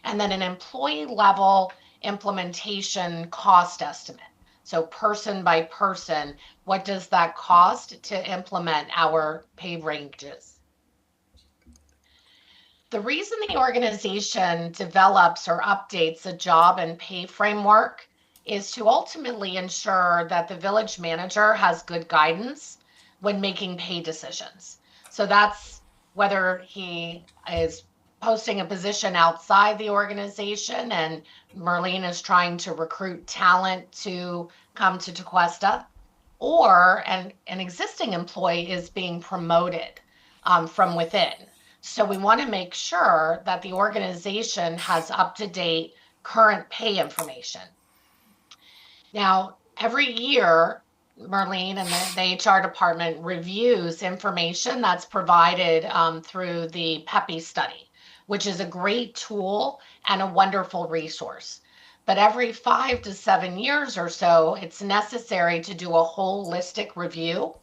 and then an employee level implementation cost estimate. So person by person, what does that cost to implement our pay ranges? The reason the organization develops or updates a job and pay framework is to ultimately ensure that the village manager has good guidance when making pay decisions. So that's whether he is posting a position outside the organization and Merlene is trying to recruit talent to come to Tequesta, or an existing employee is being promoted from within. So we want to make sure that the organization has up-to-date current pay information. Now, every year, Merlene and the HR department reviews information that's provided through the PEPI study, which is a great tool and a wonderful resource. But every 5 to 7 years or so, it's necessary to do a holistic review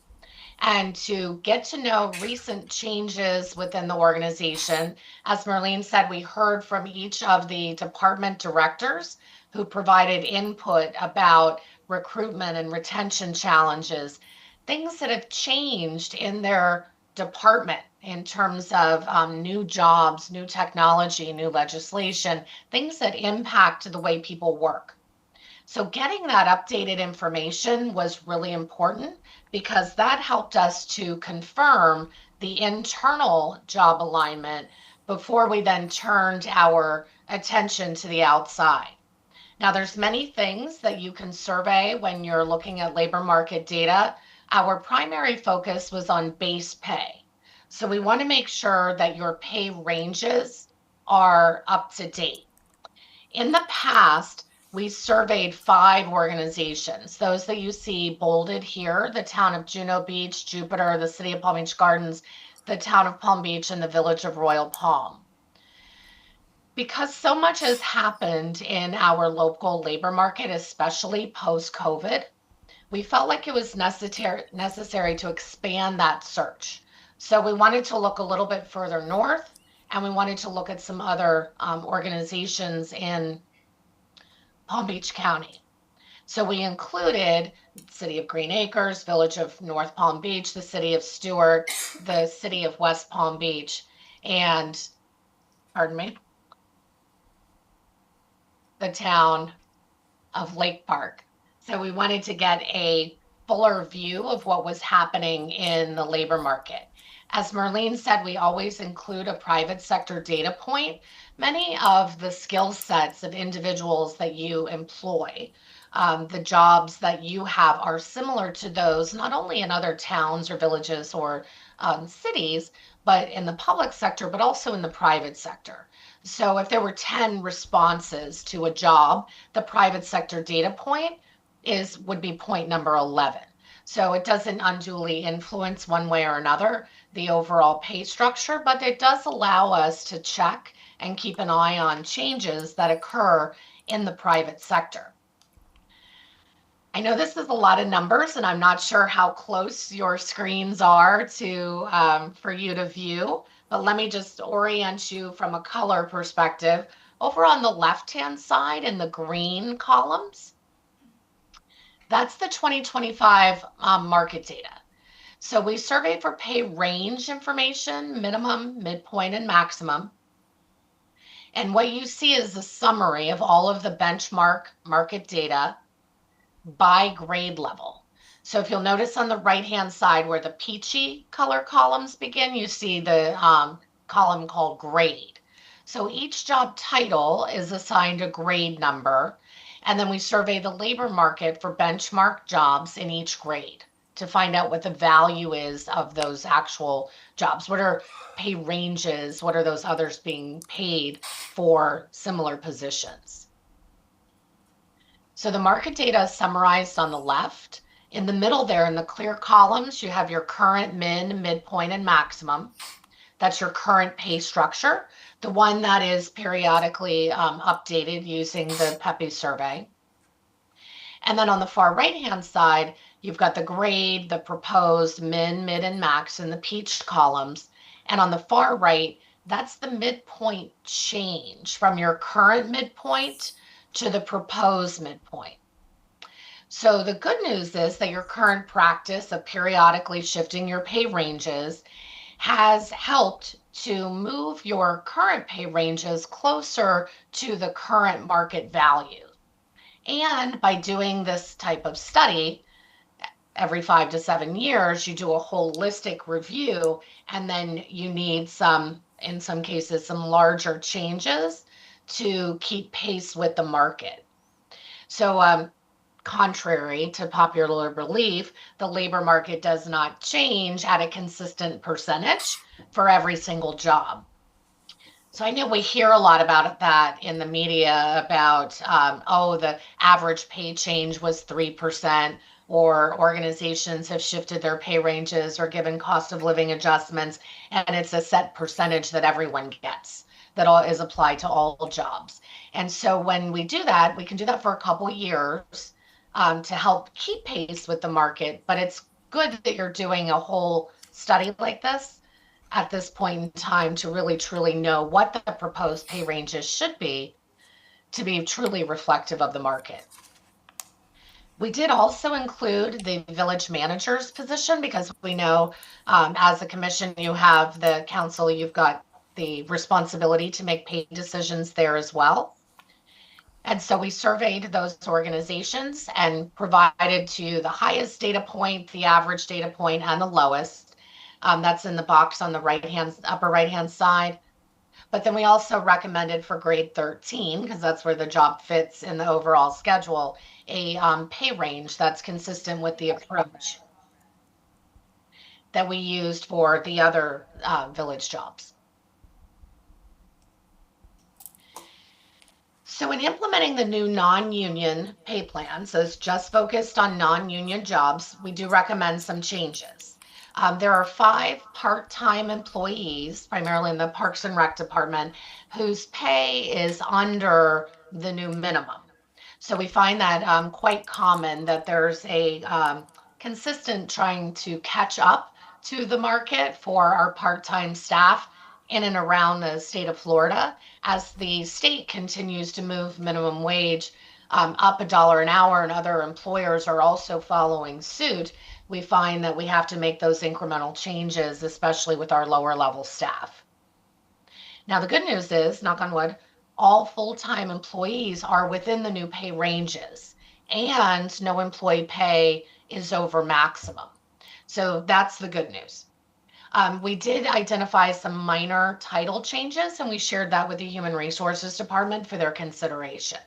and to get to know recent changes within the organization. As Merlene said, we heard from each of the department directors who provided input about recruitment and retention challenges, things that have changed in their department in terms of new jobs, new technology, new legislation, things that impact the way people work. So getting that updated information was really important because that helped us to confirm the internal job alignment before we then turned our attention to the outside. Now, there's many things that you can survey when you're looking at labor market data. Our primary focus was on base pay. So we want to make sure that your pay ranges are up to date. In the past, we surveyed 5 organizations, those that you see bolded here, the town of Juno Beach, Jupiter, the city of Palm Beach Gardens, the town of Palm Beach, and the village of Royal Palm. Because so much has happened in our local labor market, especially post-COVID, we felt like it was necessary to expand that search. So we wanted to look a little bit further north, and we wanted to look at some other organizations in Palm Beach County. So we included the city of Green Acres, village of North Palm Beach, the city of Stewart, the city of West Palm Beach, and, pardon me, the town of Lake Park. So we wanted to get a fuller view of what was happening in the labor market. As Merlene said, we always include a private sector data point. Many of the skill sets of individuals that you employ, the jobs that you have are similar to those, not only in other towns or villages or cities, but in the public sector, but also in the private sector. So if there were 10 responses to a job, the private sector data point would be point number 11. So it doesn't unduly influence one way or another the overall pay structure, but it does allow us to check and keep an eye on changes that occur in the private sector. I know this is a lot of numbers, and I'm not sure how close your screens are to for you to view, but let me just orient you from a color perspective. Over on the left-hand side in the green columns, that's the 2025 market data. So we surveyed for pay range information, minimum, midpoint, and maximum. And what you see is a summary of all of the benchmark market data by grade level. So if you'll notice on the right-hand side where the peachy color columns begin, you see the column called grade. So each job title is assigned a grade number, and then we survey the labor market for benchmark jobs in each grade to find out what the value is of those actual jobs. What are pay ranges? What are those others being paid for similar positions? So the market data is summarized on the left. In the middle there, in the clear columns, you have your current min, midpoint, and maximum. That's your current pay structure, the one that is periodically updated using the PEPI survey. And then on the far right-hand side, you've got the grade, the proposed min, mid, and max in the peach columns. And on the far right, That's the midpoint change from your current midpoint to the proposed midpoint. So the good news is that your current practice of periodically shifting your pay ranges has helped to move your current pay ranges closer to the current market value. And by doing this type of study, every 5 to 7 years, you do a holistic review, and then you need some, in some cases, some larger changes to keep pace with the market. So, contrary to popular belief, the labor market does not change at a consistent percentage for every single job. So I know we hear a lot about that in the media about, oh, the average pay change was 3%, or organizations have shifted their pay ranges or given cost of living adjustments, and it's a set percentage that everyone gets that all is applied to all jobs. And so when we do that, we can do that for a couple years to help keep pace with the market. But it's good that you're doing a whole study like this at this point in time to really truly know what the proposed pay ranges should be to be truly reflective of the market. We did also include the village manager's position because we know as a commission, you have the council, you've got the responsibility to make pay decisions there as well. And so we surveyed those organizations and provided to you the highest data point, the average data point, and the lowest. That's in the box on the upper right-hand side. But then we also recommended for grade 13, because that's where the job fits in the overall schedule, a pay range that's consistent with the approach that we used for the other village jobs. So in implementing the new non-union pay plan, so it's just focused on non-union jobs, we do recommend some changes. There are 5 part-time employees, primarily in the Parks and Rec department, whose pay is under the new minimum. So we find that quite common that there's a consistent trying to catch up to the market for our part-time staff in and around the state of Florida as the state continues to move minimum wage up $1 an hour, and other employers are also following suit. We find that we have to make those incremental changes, especially with our lower level staff. Now, the good news is, knock on wood, all full-time employees are within the new pay ranges, and no employee pay is over maximum. So that's the good news. We did identify some minor title changes, and we shared that with the Human Resources Department for their consideration.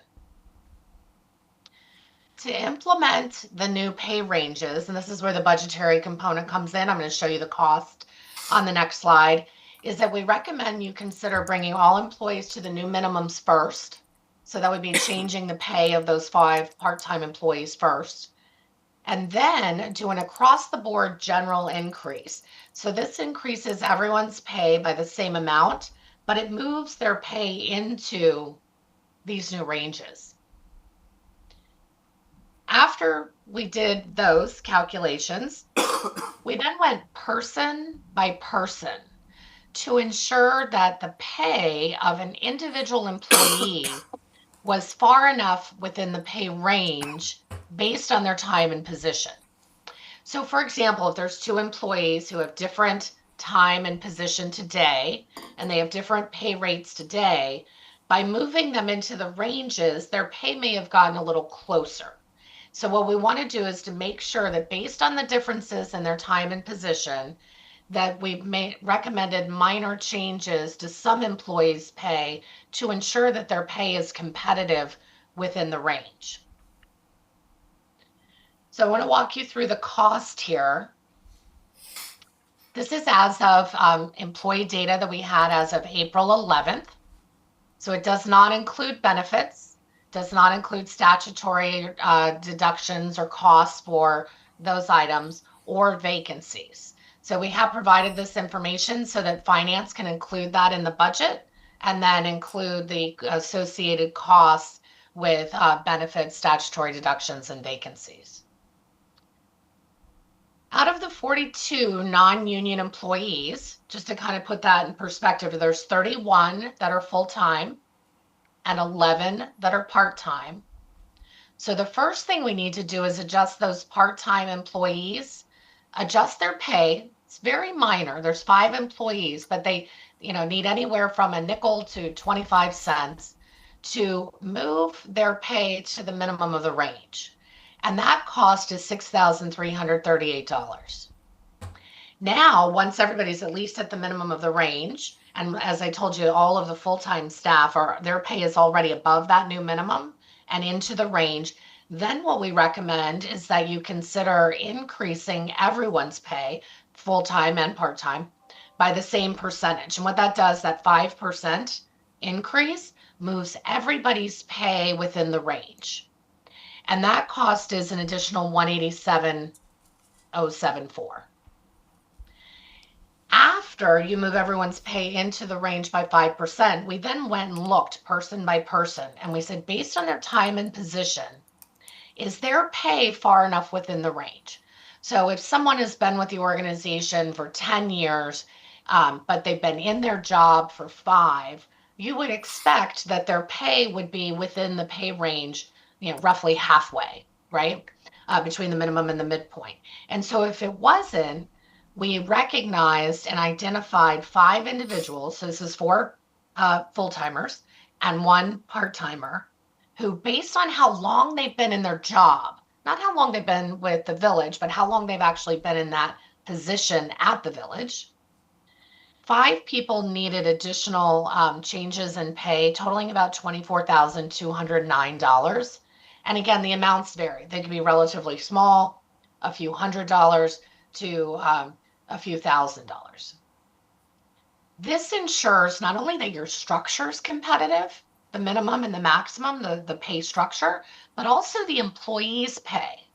To implement the new pay ranges, and this is where the budgetary component comes in, I'm going to show you the cost on the next slide, is that we recommend you consider bringing all employees to the new minimums first. So that would be changing the pay of those 5 part-time employees first. And then do an across-the-board general increase. So this increases everyone's pay by the same amount, but it moves their pay into these new ranges. After we did those calculations, we then went person by person to ensure that the pay of an individual employee was far enough within the pay range based on their time and position. So for example, if there's 2 employees who have different time and position today, and they have different pay rates today, by moving them into the ranges, their pay may have gotten a little closer. So what we want to do is to make sure that based on the differences in their time and position, that we've recommended minor changes to some employees' pay to ensure that their pay is competitive within the range. So I want to walk you through the cost here. This is as of employee data that we had as of April 11th. So it does not include benefits, does not include statutory deductions or costs for those items, or vacancies. So we have provided this information so that finance can include that in the budget and then include the associated costs with benefits, statutory deductions, and vacancies. Out of the 42 non-union employees, just to kind of put that in perspective, there's 31 that are full-time and 11 that are part-time. So the first thing we need to do is adjust those part-time employees, adjust their pay. It's very minor. There's 5 employees, but they, need anywhere from a nickel to 25 cents to move their pay to the minimum of the range. And that cost is $6,338. Now, once everybody's at least at the minimum of the range, and as I told you, all of the full-time staff their pay is already above that new minimum and into the range, then what we recommend is that you consider increasing everyone's pay, full-time and part-time, by the same percentage. And what that does, that 5% increase moves everybody's pay within the range. And that cost is an additional $187,074. After you move everyone's pay into the range by 5%, we then went and looked person by person, and we said, based on their time and position, is their pay far enough within the range? So if someone has been with the organization for 10 years, but they've been in their job for 5, you would expect that their pay would be within the pay range, roughly halfway, right? Between the minimum and the midpoint. And so if it wasn't, we recognized and identified 5 individuals. So this is 4 full-timers and 1 part-timer who, based on how long they've been in their job, not how long they've been with the village, but how long they've actually been in that position at the village, 5 people needed additional changes in pay, totaling about $24,209. And again, the amounts vary. They can be relatively small, a few $100s to a few $1,000s. This ensures not only that your structure is competitive, the minimum and the maximum, the pay structure, but also the employee's pay.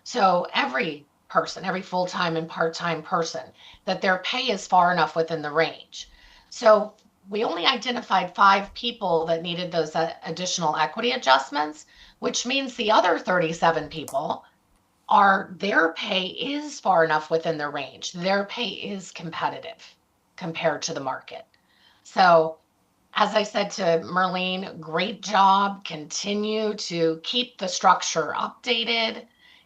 So every person, every full-time and part-time person, that their pay is far enough within the range. So we only identified 5 people that needed those additional equity adjustments, which means the other 37 people their pay is far enough within their range. Their pay is competitive compared to the market. So as I said to Merlene, great job. Continue to keep the structure updated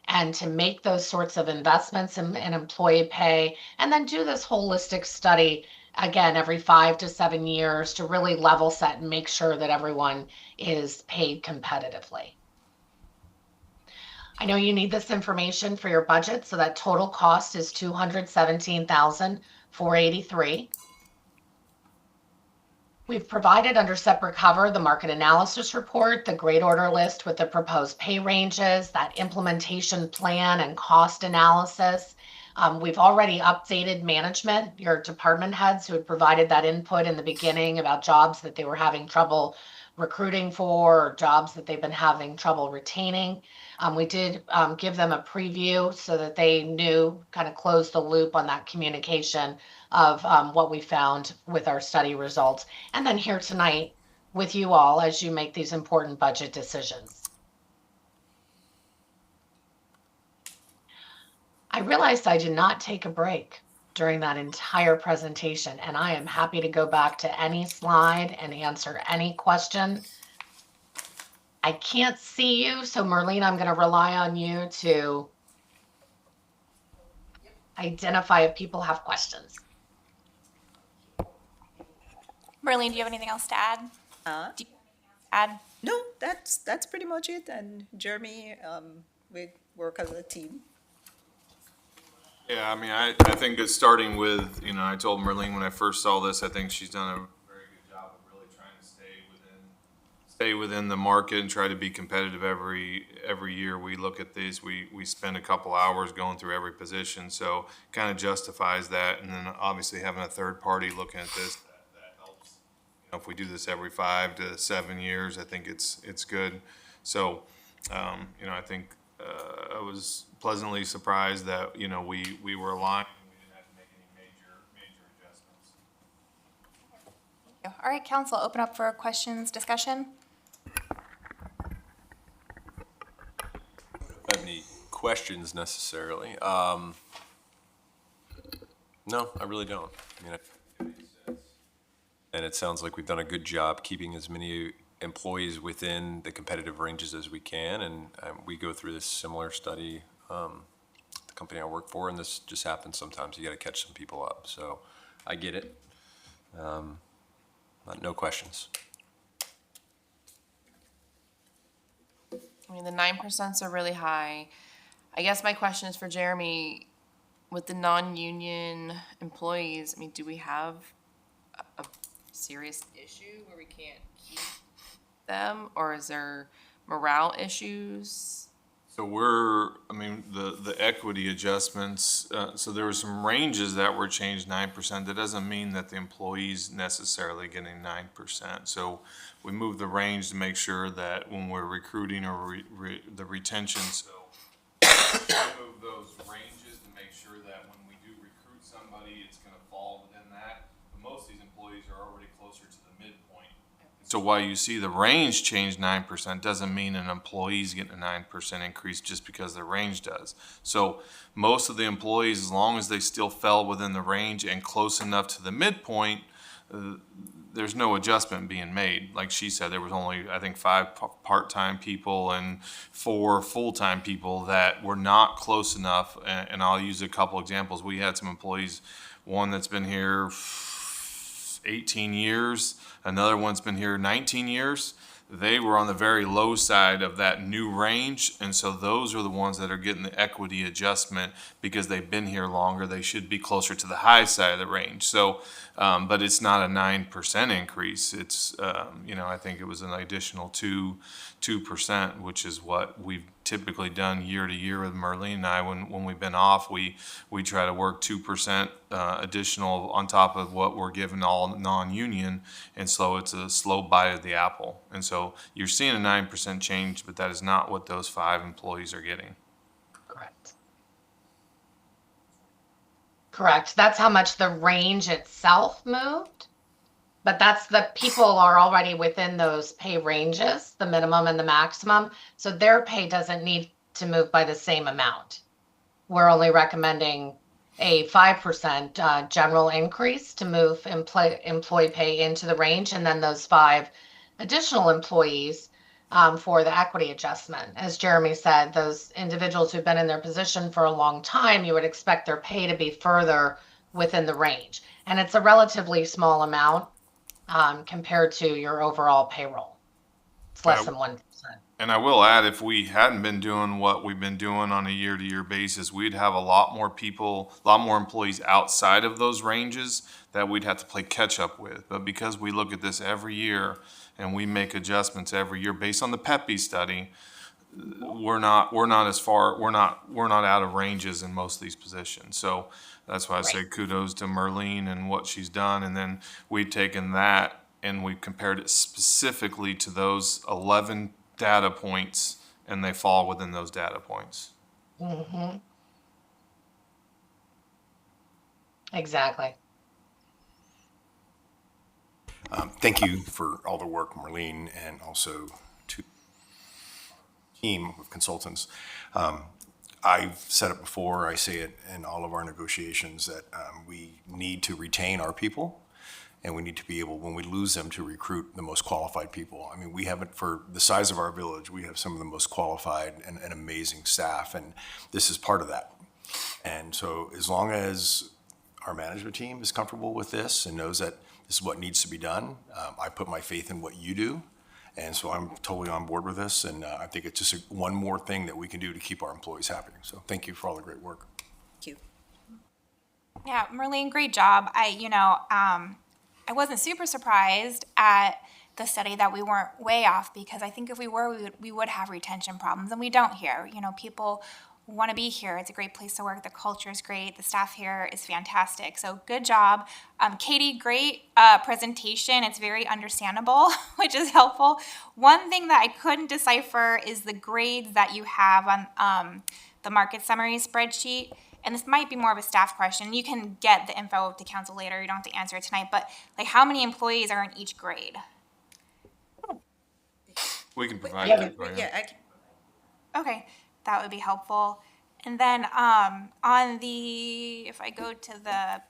and to make those sorts of investments in employee pay, and then do this holistic study again every 5 to 7 years to really level set and make sure that everyone is paid competitively. I know you need this information for your budget, so that total cost is $217,483. We've provided under separate cover the market analysis report, the grade order list with the proposed pay ranges, that implementation plan and cost analysis. We've already updated management, your department heads who had provided that input in the beginning about jobs that they were having trouble recruiting for, or jobs that they've been having trouble retaining. We did give them a preview so that they knew, kind of close the loop on that communication of what we found with our study results. And then here tonight with you all as you make these important budget decisions. I realized I did not take a break during that entire presentation, and I am happy to go back to any slide and answer any question. I can't see you, so Merlene, I'm going to rely on you to identify if people have questions. Merlene, do you have anything else to add? No, that's pretty much it. And Jeremy, we work as a team. Yeah, I mean, I think it's starting with, I told Merlene when I first saw this, I think she's done a very good job of really trying to stay within the market and try to be competitive every year we look at these. We spend a couple hours going through every position, so kind of justifies that. And then obviously having a third party looking at this, that helps. If we do this every 5 to 7 years, I think it's good. So, I think I was pleasantly surprised that, we were aligned and we didn't have to make any major adjustments. All right, council, open up for questions, discussion. Have any questions necessarily. No, I really don't. I mean, it makes sense. And it sounds like we've done a good job keeping as many employees within the competitive ranges as we can. And we go through this similar study, the company I work for, and this just happens sometimes. You got to catch some people up. So I get it. No questions. I mean, the 9% are really high. I guess my question is for Jeremy, with the non-union employees, I mean, do we have a serious issue where we can't keep them, or is there morale issues? So the equity adjustments, so there were some ranges that were changed 9%. That doesn't mean that the employee's necessarily getting 9%. So we moved the range to make sure that when we're recruiting or the retention, so we move those ranges to make sure that when we do recruit somebody, it's gonna fall within that. But most of these employees are already closer to the midpoint. So while you see the range change 9%, doesn't mean an employee's getting a 9% increase just because the range does. So most of the employees, as long as they still fell within the range and close enough to the midpoint, there's no adjustment being made. Like she said, there was only, I think, 5 part-time people and 4 full-time people that were not close enough. And I'll use a couple examples. We had some employees, one that's been here 18 years, another one's been here 19 years. They were on the very low side of that new range, and so those are the ones that are getting the equity adjustment because they've been here longer. They should be closer to the high side of the range. So, but it's not a 9% increase. It's, I think it was an additional 2%, which is what we've typically done year to year with Merlene and I. When we've been off, we try to work 2% additional on top of what we're giving all non-union, and so it's a slow bite of the apple. And so you're seeing a 9% change, but that is not what those 5 employees are getting. Correct. That's how much the range itself moved. But that's the people are already within those pay ranges, the minimum and the maximum. So their pay doesn't need to move by the same amount. We're only recommending a 5% general increase to move employee pay into the range, and then those 5 additional employees for the equity adjustment. As Jeremy said, those individuals who've been in their position for a long time, you would expect their pay to be further within the range. And it's a relatively small amount compared to your overall payroll. It's less than 1%. And I will add, if we hadn't been doing what we've been doing on a year-to-year basis, we'd have a lot more people, a lot more employees outside of those ranges that we'd have to play catch-up with. But because we look at this every year and we make adjustments every year based on the PEPI study, we're not out of ranges in most of these positions. So that's why I say kudos to Merlene and what she's done. And then we've taken that and we've compared it specifically to those 11 data points, and they fall within those data points. Mm-hmm. Exactly. Thank you for all the work, Marlene, and also to the team of consultants. I've said it before, I say it in all of our negotiations, that we need to retain our people, and we need to be able, when we lose them, to recruit the most qualified people. I mean, we haven't, for the size of our village, we have some of the most qualified and amazing staff, and this is part of that. And so as long as our management team is comfortable with this and knows that this is what needs to be done, I put my faith in what you do. And so I'm totally on board with this, and I think it's just one more thing that we can do to keep our employees happy. So thank you for all the great work. Thank you. Yeah, Merlene, great job. I wasn't super surprised at the study that we weren't way off, because I think if we were, we would have retention problems, and we don't here. You know, people want to be here. It's a great place to work. The culture is great. The staff here is fantastic. So good job. Katie, great presentation. It's very understandable, which is helpful. One thing that I couldn't decipher is the grades that you have on the market summary spreadsheet. And this might be more of a staff question. You can get the info to council later. You don't have to answer it tonight. But like, how many employees are in each grade? We can provide Yeah, that. for you. Yeah, I can. Okay, that would be helpful. And then on the, if I go to the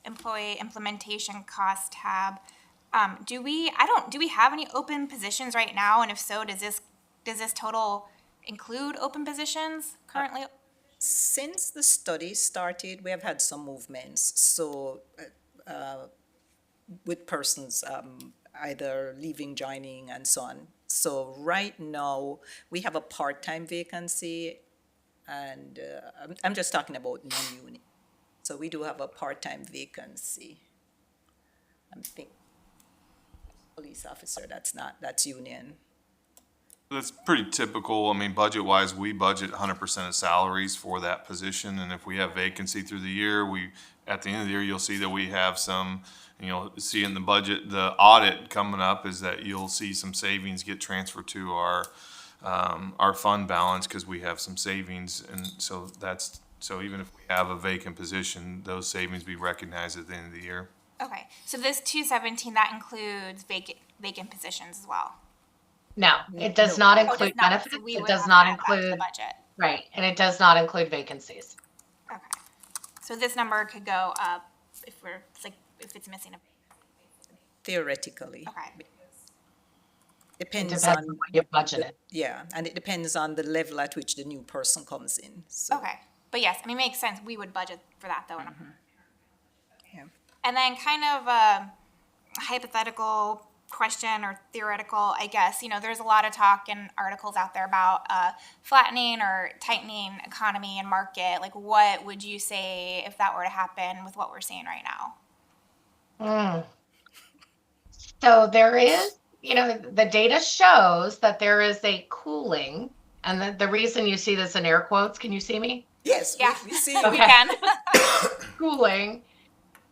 employee implementation cost tab, do we have any open positions right now? And if so, does this total include open positions currently? Since the study started, we have had some movements. So with persons either leaving, joining, and so on. So right now, we have a part-time vacancy, and I'm just talking about non-union. So we do have a part-time vacancy. I'm thinking, police officer, that's union. That's pretty typical. I mean, budget-wise, we budget 100% of salaries for that position, and if we have vacancy through the year, at the end of the year, you'll see that we have some, see in the budget, the audit coming up is that you'll see some savings get transferred to our fund balance because we have some savings, and so even if we have a vacant position, those savings be recognized at the end of the year. Okay, so this 217, that includes vacant positions as well? No, it does not Oh, it does include not. benefits. So we It would does have not to add that to the include, budget. right, and it does not include vacancies. Okay. So this number could go up if it's missing a, Theoretically. okay. It Depends depends on on, what you budgeted. yeah, and it depends on the level at which the new person comes in. So, Okay, but yes, I mean, it makes sense. We would budget for that though. yeah. And then kind of a hypothetical question or theoretical, I guess, there's a lot of talk and articles out there about flattening or tightening economy and market. Like, what would you say if that were to happen with what we're seeing right now? So there is, the data shows that there is a cooling, and the reason you see this in air quotes, can you see me? Yes, Yeah, we see. we can. Cooling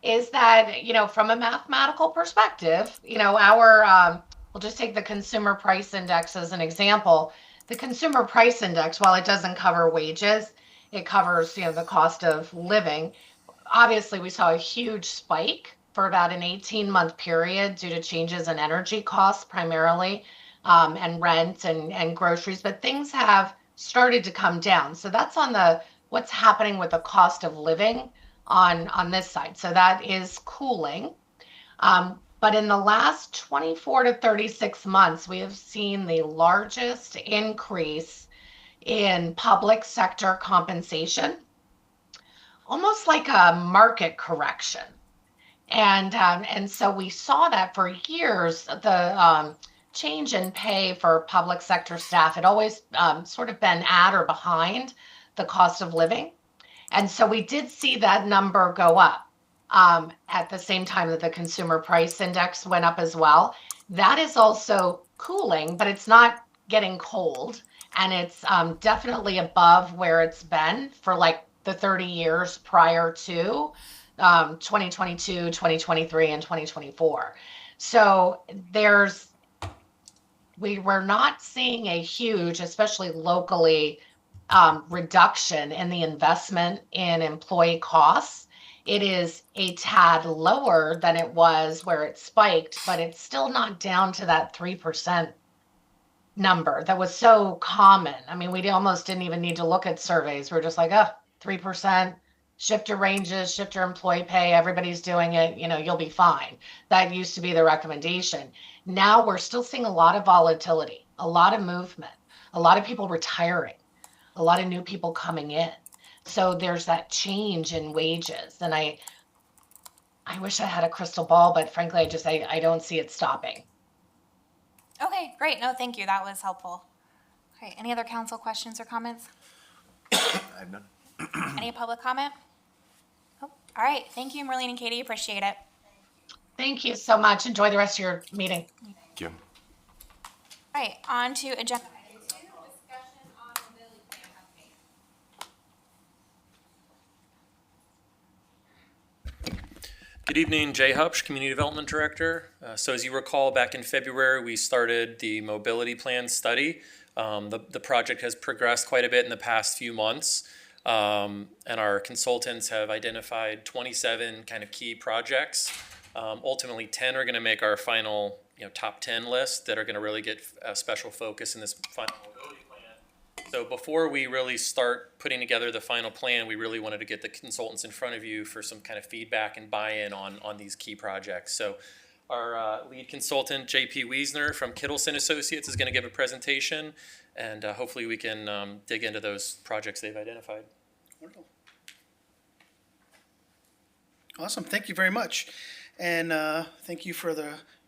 is that, from a mathematical perspective, we'll just take the consumer price index as an example. The consumer price index, while it doesn't cover wages, it covers, the cost of living. Obviously, we saw a huge spike for about an 18-month period due to changes in energy costs primarily, and rent and groceries, but things have started to come down. So that's on what's happening with the cost of living on this side. So that is cooling. But in the last 24 to 36 months, we have seen the largest increase in public sector compensation, almost like a market correction. And so we saw that for years, the change in pay for public sector staff had always sort of been at or behind the cost of living. And so we did see that number go up at the same time that the consumer price index went up as well. That is also cooling, but it's not getting cold. And it's definitely above where it's been for like the 30 years prior to 2022, 2023, and 2024. So we're not seeing a huge, especially locally, reduction in the investment in employee costs. It is a tad lower than it was where it spiked, but it's still not down to that 3% number that was so common. I mean, we almost didn't even need to look at surveys. We're just like, 3%, shift your ranges, shift your employee pay. Everybody's doing it. You'll be fine. That used to be the recommendation. Now we're still seeing a lot of volatility, a lot of movement, a lot of people retiring, a lot of new people coming in. So there's that change in wages. And I wish I had a crystal ball, but frankly, I don't see it stopping. Okay, great. No, thank you. That was helpful. Okay, any other council questions or comments? I have none. Any public comment? Oh, all right. Thank you, Marlene and Katie. Appreciate it. Thank you so much. Enjoy the rest of your meeting. Thank you. All right, on to agenda item 2, discussion on mobility plan update. Good evening, Jay Hupsch, Community Development Director. So as you recall, back in February, we started the mobility plan study. The project has progressed quite a bit in the past few months. And our consultants have identified 27 kind of key projects. Ultimately, 10 are going to make our final top 10 list that are going to really get a special focus in this final mobility plan. So before we really start putting together the final plan, we really wanted to get the consultants in front of you for some kind of feedback and buy-in on these key projects. So our lead consultant, JP Wiesner from Kittleson Associates, is going to give a presentation, and hopefully we can dig into those projects they've identified. Wonderful. Awesome. Thank you very much. And thank you for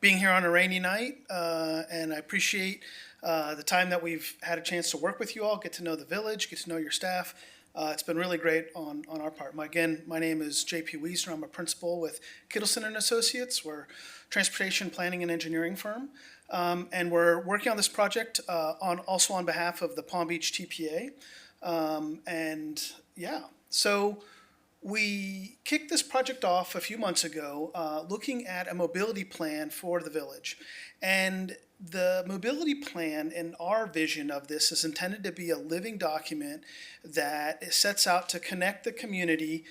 being here on a rainy night. And I appreciate the time that we've had a chance to work with you all, get to know the village, get to know your staff. It's been really great on our part. My name is JP Wiesner. I'm a principal with Kittleson and Associates. We're a transportation planning and engineering firm. And we're working on this project also on behalf of the Palm Beach TPA. So we kicked this project off a few months ago, looking at a mobility plan for the village. And the mobility plan in our vision of this is intended to be a living document that sets out to connect the community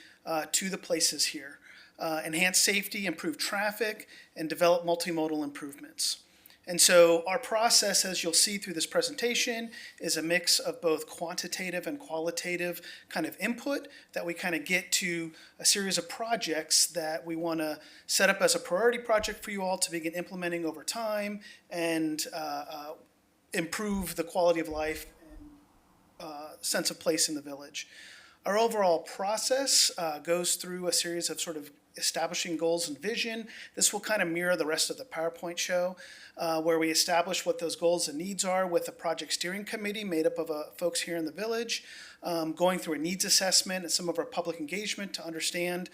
to the places here, enhance safety, improve traffic, and develop multimodal improvements. And so our process, as you'll see through this presentation, is a mix of both quantitative and qualitative kind of input that we kind of get to a series of projects that we want to set up as a priority project for you all to begin implementing over time and improve the quality of life and sense of place in the village. Our overall process goes through a series of sort of establishing goals and vision. This will kind of mirror the rest of the PowerPoint show, where we establish what those goals and needs are with a project steering committee made up of folks here in the village, going through a needs assessment and some of our public engagement to understand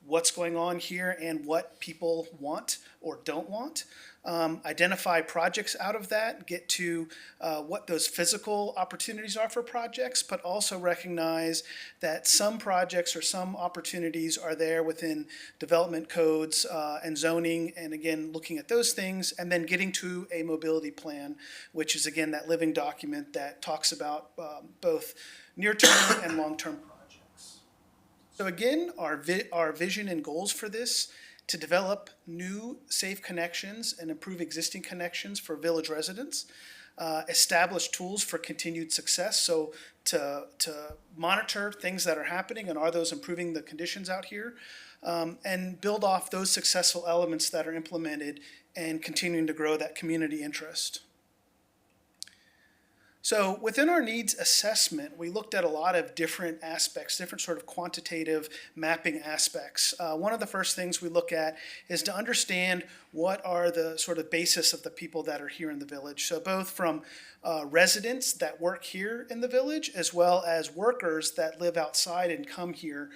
what's going on here and what people want or don't want. Identify projects out of that, get to what those physical opportunities are for projects, but also recognize that some projects or some opportunities are there within development codes and zoning, and again, looking at those things, and then getting to a mobility plan, which is again that living document that talks about both near-term and long-term projects. So again, our vision and goals for this: to develop new safe connections and improve existing connections for village residents, establish tools for continued success, so to monitor things that are happening and are those improving the conditions out here, and build off those successful elements that are implemented and continuing to grow that community interest. So within our needs assessment, we looked at a lot of different aspects, different sort of quantitative mapping aspects. One of the first things we look at is to understand what are the sort of basis of the people that are here in the village. So both from residents that work here in the village, as well as workers that live outside and come here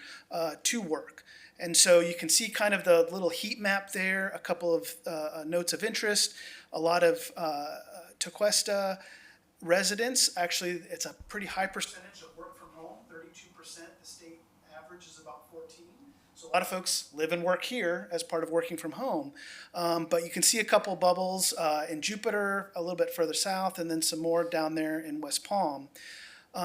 to work. And so you can see kind of the little heat map there, a couple of notes of interest, a lot of Tequesta residents. Actually, it's a pretty high percentage of work from home, 32%. The state average is about 14. So a lot of folks live and work here as part of working from home. But you can see a couple bubbles in Jupiter, a little bit further south, and then some more down there in West Palm.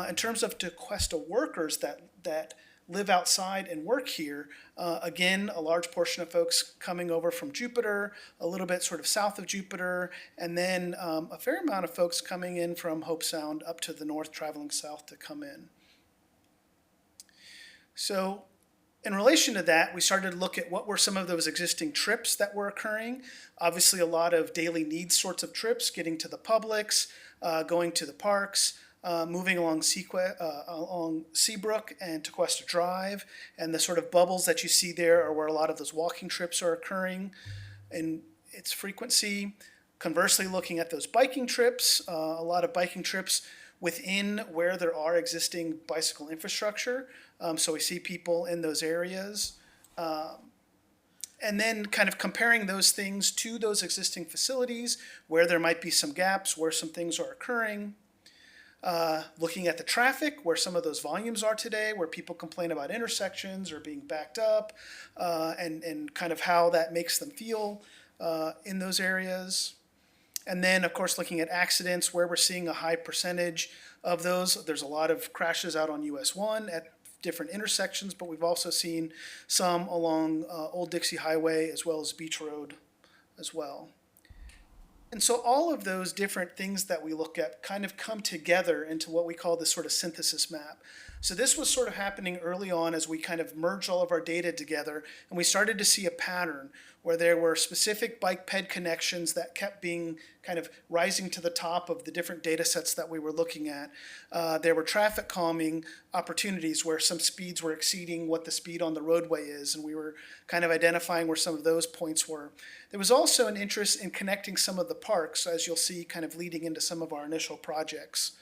In terms of Tequesta workers that live outside and work here, again, a large portion of folks coming over from Jupiter, a little bit sort of south of Jupiter, and then a fair amount of folks coming in from Hope Sound up to the north, traveling south to come in. So in relation to that, we started to look at what were some of those existing trips that were occurring. Obviously, a lot of daily needs sorts of trips, getting to the Publix, going to the parks, moving along Seabrook and Tequesta Drive, and the sort of bubbles that you see there are where a lot of those walking trips are occurring in its frequency. Conversely, looking at those biking trips, a lot of biking trips within where there are existing bicycle infrastructure. So we see people in those areas. And then kind of comparing those things to those existing facilities, where there might be some gaps, where some things are occurring. Looking at the traffic, where some of those volumes are today, where people complain about intersections or being backed up, and kind of how that makes them feel in those areas. And then, of course, looking at accidents, where we're seeing a high percentage of those. There's a lot of crashes out on US 1 at different intersections, but we've also seen some along Old Dixie Highway as well as Beach Road as well. And so all of those different things that we look at kind of come together into what we call this sort of synthesis map. So this was sort of happening early on as we kind of merged all of our data together, and we started to see a pattern where there were specific bike ped connections that kept being kind of rising to the top of the different data sets that we were looking at. There were traffic calming opportunities where some speeds were exceeding what the speed on the roadway is, and we were kind of identifying where some of those points were. There was also an interest in connecting some of the parks, as you'll see, kind of leading into some of our initial projects.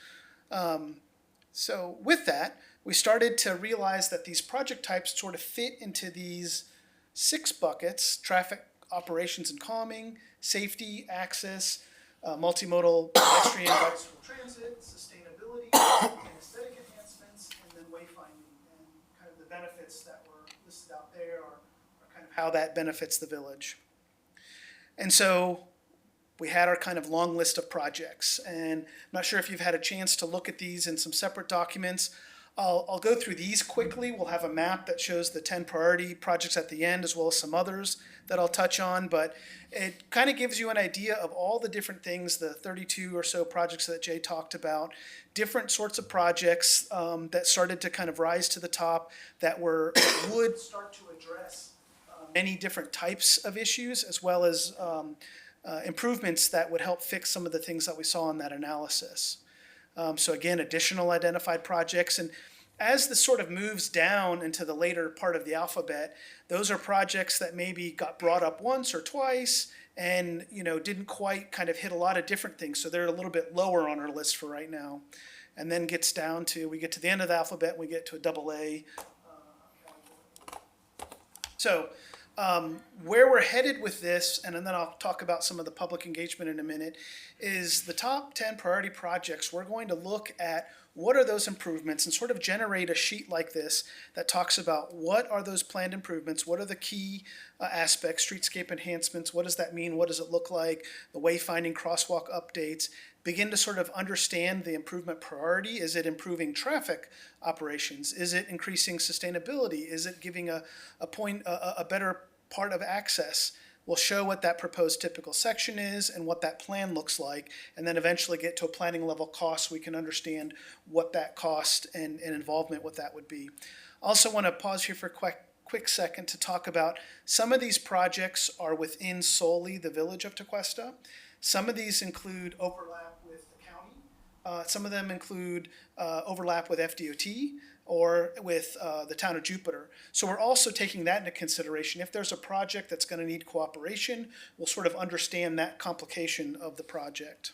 So with that, we started to realize that these project types sort of fit into these 6 buckets: traffic operations and calming, safety, access, multimodal pedestrian bicycle transit, sustainability, and aesthetic enhancements, and then wayfinding. And kind of the benefits that were listed out there are kind of how that benefits the village. And so we had our kind of long list of projects, and I'm not sure if you've had a chance to look at these in some separate documents. I'll go through these quickly. We'll have a map that shows the 10 priority projects at the end, as well as some others that I'll touch on, but it kind of gives you an idea of all the different things, the 32 or so projects that Jay talked about, different sorts of projects that started to kind of rise to the top that would start to address many different types of issues, as well as improvements that would help fix some of the things that we saw in that analysis. So again, additional identified projects. And as this sort of moves down into the later part of the alphabet, those are projects that maybe got brought up once or twice and, didn't quite kind of hit a lot of different things. So they're a little bit lower on our list for right now. And then we get to the end of the alphabet, we get to a double A. So where we're headed with this, and then I'll talk about some of the public engagement in a minute, is the top 10 priority projects. We're going to look at what are those improvements and sort of generate a sheet like this that talks about what are those planned improvements, what are the key aspects, streetscape enhancements, what does that mean, what does it look like, the wayfinding, crosswalk updates, begin to sort of understand the improvement priority. Is it improving traffic operations? Is it increasing sustainability? Is it giving a better part of access? We'll show what that proposed typical section is and what that plan looks like, and then eventually get to a planning level cost so we can understand what that cost and involvement with that would be. I also want to pause here for a quick second to talk about some of these projects are within solely the village of Tequesta. Some of these include overlap with the county. Some of them include overlap with FDOT or with the town of Jupiter. So we're also taking that into consideration. If there's a project that's going to need cooperation, we'll sort of understand that complication of the project.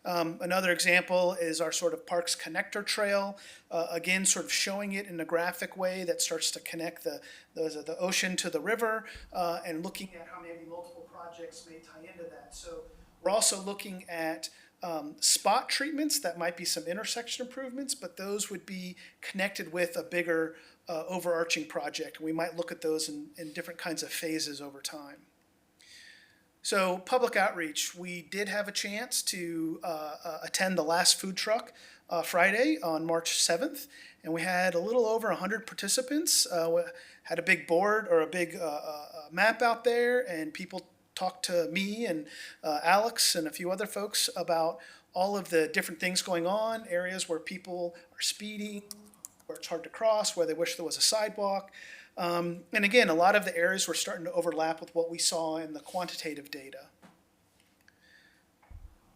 Another example is our sort of Parks Connector Trail, again, sort of showing it in a graphic way that starts to connect the ocean to the river, and looking at how maybe multiple projects may tie into that. So we're also looking at spot treatments that might be some intersection improvements, but those would be connected with a bigger overarching project. We might look at those in different kinds of phases over time. So public outreach, we did have a chance to attend the last food truck Friday on March 7th, and we had a little over 100 participants. We had a big board or a big map out there, and people talked to me and Alex and a few other folks about all of the different things going on, areas where people are speeding, where it's hard to cross, where they wish there was a sidewalk. And again, a lot of the areas were starting to overlap with what we saw in the quantitative data.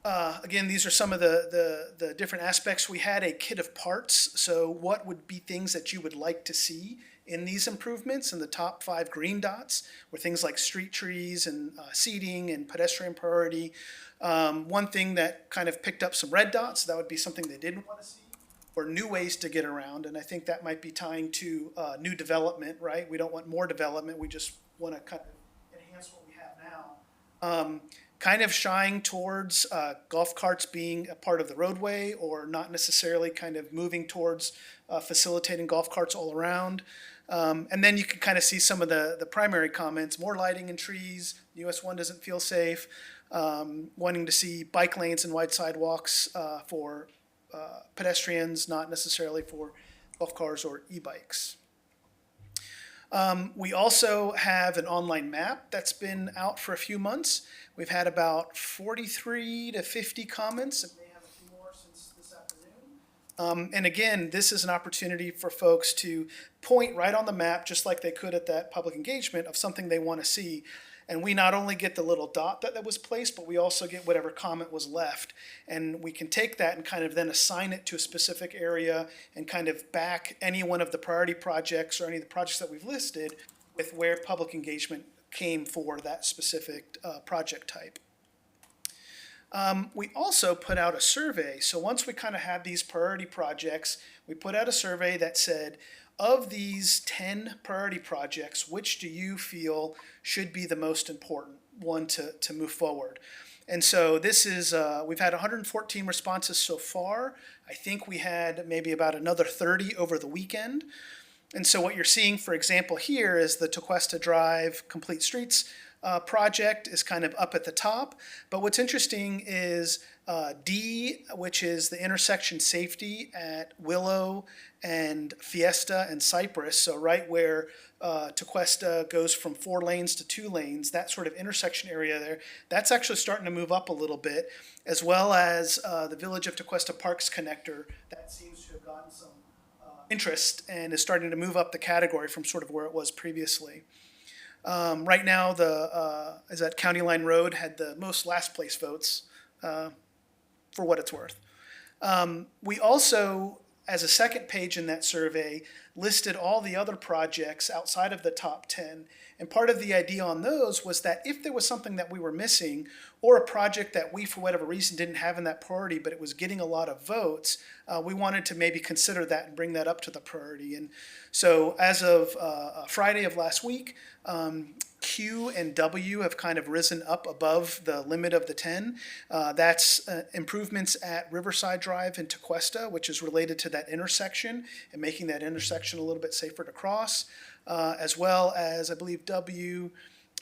Again, these are some of the different aspects. We had a kit of parts, so what would be things that you would like to see in these improvements? And the top 5 green dots were things like street trees and seating and pedestrian priority. One thing that kind of picked up some red dots, that would be something they didn't want to see, or new ways to get around. And I think that might be tying to new development, right? We don't want more development, we just want to kind of enhance what we have now. Kind of shying towards golf carts being a part of the roadway, or not necessarily kind of moving towards facilitating golf carts all around. And then you can kind of see some of the primary comments: more lighting and trees, US 1 doesn't feel safe, wanting to see bike lanes and wide sidewalks for pedestrians, not necessarily for golf cars or e-bikes. We also have an online map that's been out for a few months. We've had about 43 to 50 comments, and may have a few more since this afternoon. And again, this is an opportunity for folks to point right on the map, just like they could at that public engagement, of something they want to see. And we not only get the little dot that was placed, but we also get whatever comment was left. And we can take that and kind of then assign it to a specific area and kind of back any one of the priority projects or any of the projects that we've listed with where public engagement came for that specific project type. We also put out a survey. So once we kind of had these priority projects, we put out a survey that said, of these 10 priority projects, which do you feel should be the most important one to move forward? And so this is, we've had 114 responses so far. I think we had maybe about another 30 over the weekend. And so what you're seeing, for example, here is the Tequesta Drive Complete Streets project is kind of up at the top. But what's interesting is D, which is the intersection safety at Willow and Fiesta and Cypress. So right where Tequesta goes from 4 lanes to 2 lanes, that sort of intersection area there, that's actually starting to move up a little bit, as well as the Village of Tequesta Parks connector. That seems to have gotten some interest and is starting to move up the category from sort of where it was previously. Right now, is that County Line Road had the most last place votes, for what it's worth. We also, as a second page in that survey, listed all the other projects outside of the top 10. And part of the idea on those was that if there was something that we were missing, or a project that we, for whatever reason, didn't have in that priority, but it was getting a lot of votes, we wanted to maybe consider that and bring that up to the priority. And so as of Friday of last week, Q and W have kind of risen up above the limit of the 10. That's improvements at Riverside Drive in Tequesta, which is related to that intersection and making that intersection a little bit safer to cross, as well as I believe W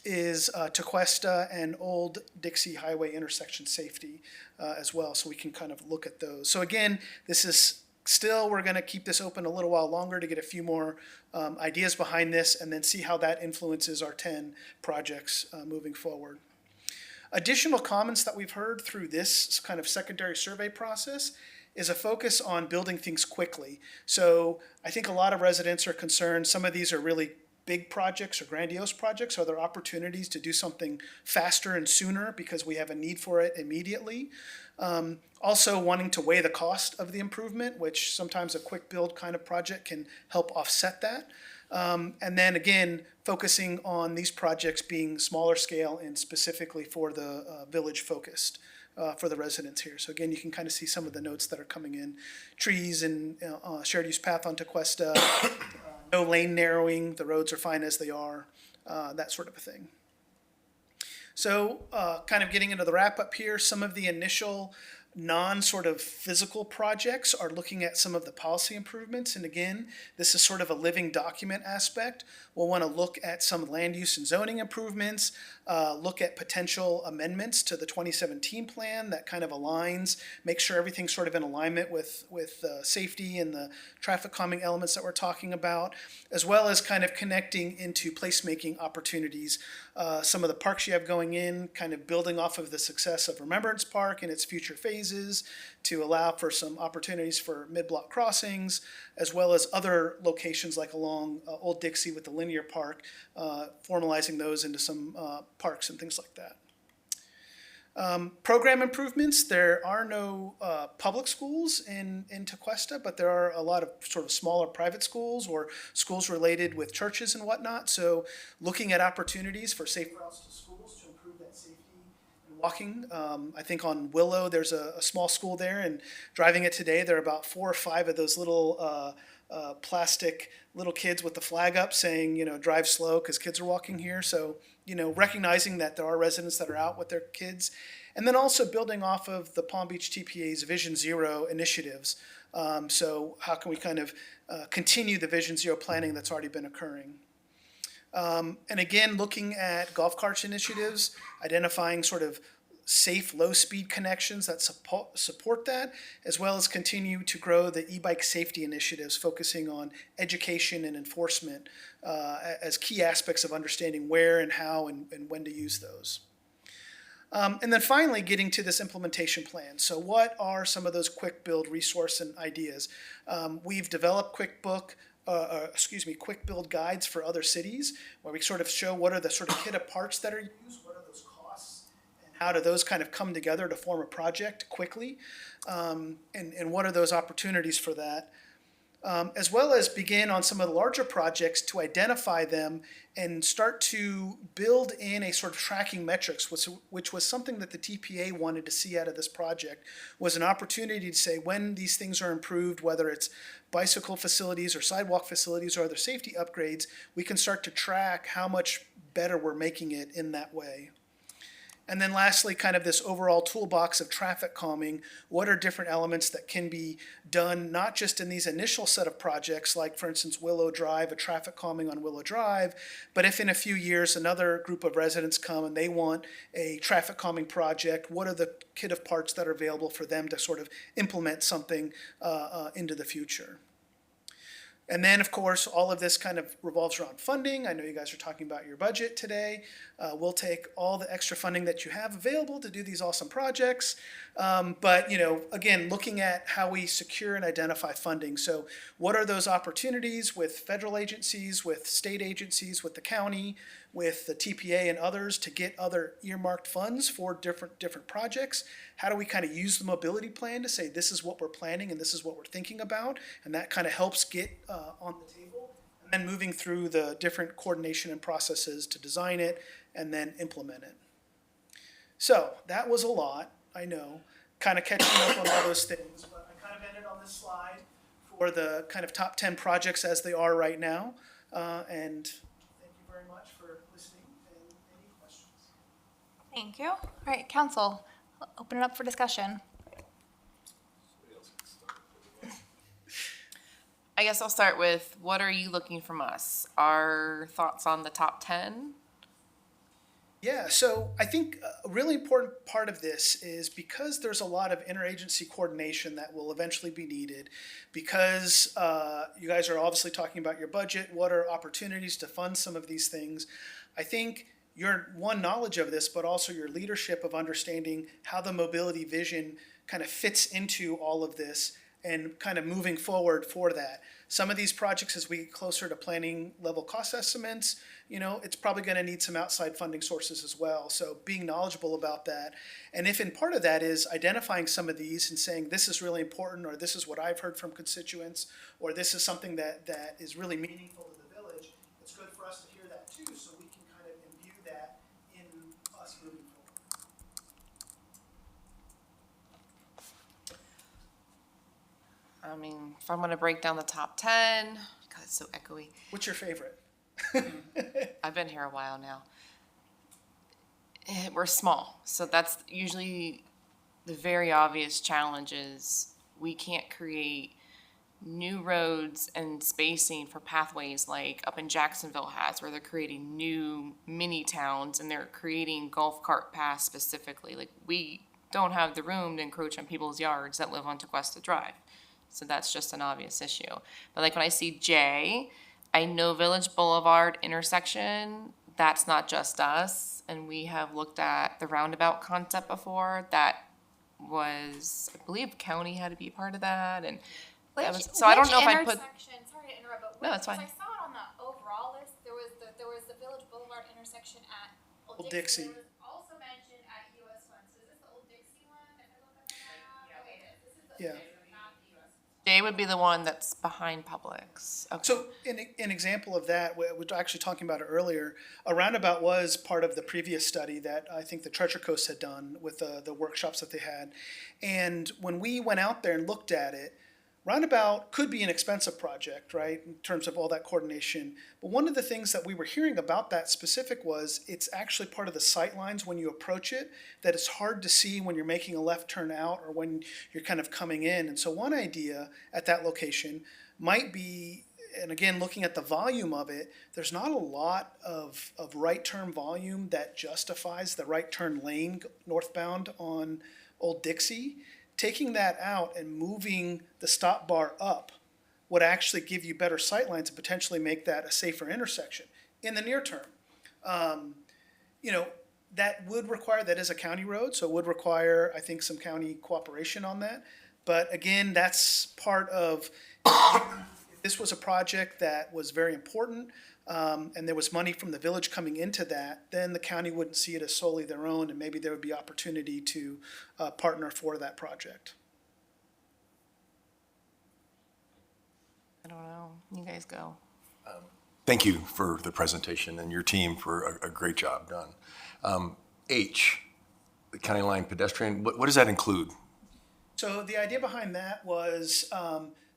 is Tequesta and Old Dixie Highway intersection safety as well. So we can kind of look at those. So again, this is still, we're going to keep this open a little while longer to get a few more ideas behind this and then see how that influences our 10 projects moving forward. Additional comments that we've heard through this kind of secondary survey process is a focus on building things quickly. So I think a lot of residents are concerned, some of these are really big projects or grandiose projects. Are there opportunities to do something faster and sooner because we have a need for it immediately? Also wanting to weigh the cost of the improvement, which sometimes a quick build kind of project can help offset that. And then again, focusing on these projects being smaller scale and specifically for the village focused for the residents here. So again, you can kind of see some of the notes that are coming in. Trees and shared use path on Tequesta, no lane narrowing, the roads are fine as they are, that sort of a thing. So kind of getting into the wrap up here, some of the initial non-sort of physical projects are looking at some of the policy improvements. And again, this is sort of a living document aspect. We'll want to look at some land use and zoning improvements, look at potential amendments to the 2017 plan that kind of aligns, make sure everything's sort of in alignment with safety and the traffic calming elements that we're talking about, as well as kind of connecting into placemaking opportunities. Some of the parks you have going in, kind of building off of the success of Remembrance Park and its future phases to allow for some opportunities for mid-block crossings, as well as other locations like along Old Dixie with the linear park, formalizing those into some parks and things like that. Program improvements, there are no public schools in Tequesta, but there are a lot of sort of smaller private schools or schools related with churches and whatnot. So looking at opportunities for safe routes to schools to improve that safety and walking. I think on Willow, there's a small school there, and driving it today, there are about 4 or 5 of those little plastic little kids with the flag up saying, drive slow because kids are walking here. So, recognizing that there are residents that are out with their kids, and then also building off of the Palm Beach TPA's Vision Zero initiatives. So how can we kind of continue the Vision Zero planning that's already been occurring? And again, looking at golf carts initiatives, identifying sort of safe, low-speed connections that support that, as well as continue to grow the e-bike safety initiatives, focusing on education and enforcement as key aspects of understanding where and how and when to use those. And then finally, getting to this implementation plan. So what are some of those quick build resource and ideas? We've developed quick build guides for other cities, where we sort of show what are the sort of kit of parts that are used, what are those costs, and how do those kind of come together to form a project quickly, and what are those opportunities for that. As well as begin on some of the larger projects to identify them and start to build in a sort of tracking metrics, which was something that the TPA wanted to see out of this project, was an opportunity to say when these things are improved, whether it's bicycle facilities or sidewalk facilities or other safety upgrades, we can start to track how much better we're making it in that way. And then lastly, kind of this overall toolbox of traffic calming. What are different elements that can be done, not just in these initial set of projects, like for instance, Willow Drive, a traffic calming on Willow Drive, but if in a few years another group of residents come and they want a traffic calming project, what are the kit of parts that are available for them to sort of implement something into the future? And then, of course, all of this kind of revolves around funding. I know you guys are talking about your budget today. We'll take all the extra funding that you have available to do these awesome projects. But, again, looking at how we secure and identify funding. So what are those opportunities with federal agencies, with state agencies, with the county, with the TPA and others to get other earmarked funds for different projects? How do we kind of use the mobility plan to say this is what we're planning and this is what we're thinking about? And that kind of helps get on the table. And then moving through the different coordination and processes to design it and then implement it. So that was a lot, I know, kind of catching up on all those things. But I kind of ended on this slide for the kind of top 10 projects as they are right now. And thank you very much for listening and any questions. Thank you. All right, council, open it up for discussion. I guess I'll start with, what are you looking from us? Our thoughts on the top 10? Yeah, so I think a really important part of this is because there's a lot of interagency coordination that will eventually be needed, because you guys are obviously talking about your budget, what are opportunities to fund some of these things. I think your knowledge of this, but also your leadership of understanding how the mobility vision kind of fits into all of this and kind of moving forward for that. Some of these projects, as we get closer to planning level cost estimates, it's probably going to need some outside funding sources as well. So being knowledgeable about that. And if in part of that is identifying some of these and saying this is really important, or this is what I've heard from constituents, or this is something that is really meaningful to the village, it's good for us to hear that too, so we can kind of imbue that in us moving forward. I mean, if I'm gonna break down the top 10, God, it's so echoey. What's your favorite? I've been here a while now. We're small, so that's usually the very obvious challenge is we can't create new roads and spacing for pathways like up in Jacksonville has, where they're creating new mini towns and they're creating golf cart paths specifically. Like, we don't have the room to encroach on people's yards that live on Tequesta Drive. So that's just an obvious issue. But like when I see J, I know Village Boulevard intersection, that's not just us. And we have looked at the roundabout concept before. That was, I believe, county had to be a part of that. And that was, so I don't know if I put. Sorry to interrupt, but No, that's fine. I saw it on the overall list. There was the Village Boulevard intersection at Old Dixie. There was also mentioned at US 1. So is this the Old Dixie one? If I look at the map? Okay, it is. This is the Yeah. not the US. J would be the one that's behind Publix. Okay. So an example of that, we were actually talking about it earlier, a roundabout was part of the previous study that I think the Treasure Coast had done with the workshops that they had. And when we went out there and looked at it, roundabout could be an expensive project, right, in terms of all that coordination. But one of the things that we were hearing about that specific was it's actually part of the sight lines when you approach it, that it's hard to see when you're making a left turn out or when you're kind of coming in. And so one idea at that location might be and again, looking at the volume of it, there's not a lot of right turn volume that justifies the right turn lane northbound on Old Dixie. Taking that out and moving the stop bar up would actually give you better sight lines and potentially make that a safer intersection in the near term. That would require, that is a county road, so it would require, I think, some county cooperation on that. But again, that's part of, if this was a project that was very important, and there was money from the village coming into that, then the county wouldn't see it as solely their own, and maybe there would be opportunity to partner for that project. I don't know. You guys go. Thank you for the presentation and your team for a great job done. H, the county line pedestrian, what does that include? So the idea behind that was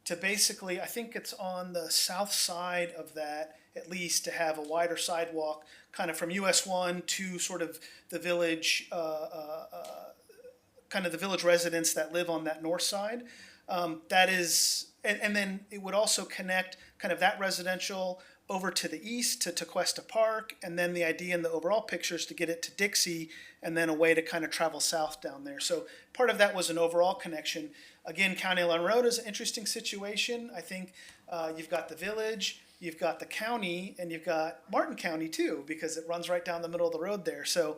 to basically, I think it's on the south side of that, at least, to have a wider sidewalk kind of from US 1 to sort of the village, kind of the village residents that live on that north side. That is, and then it would also connect kind of that residential over to the east to Tequesta Park, and then the idea in the overall picture is to get it to Dixie, and then a way to kind of travel south down there. So part of that was an overall connection. Again, County Line Road is an interesting situation. I think you've got the village, you've got the county, and you've got Martin County too, because it runs right down the middle of the road there. So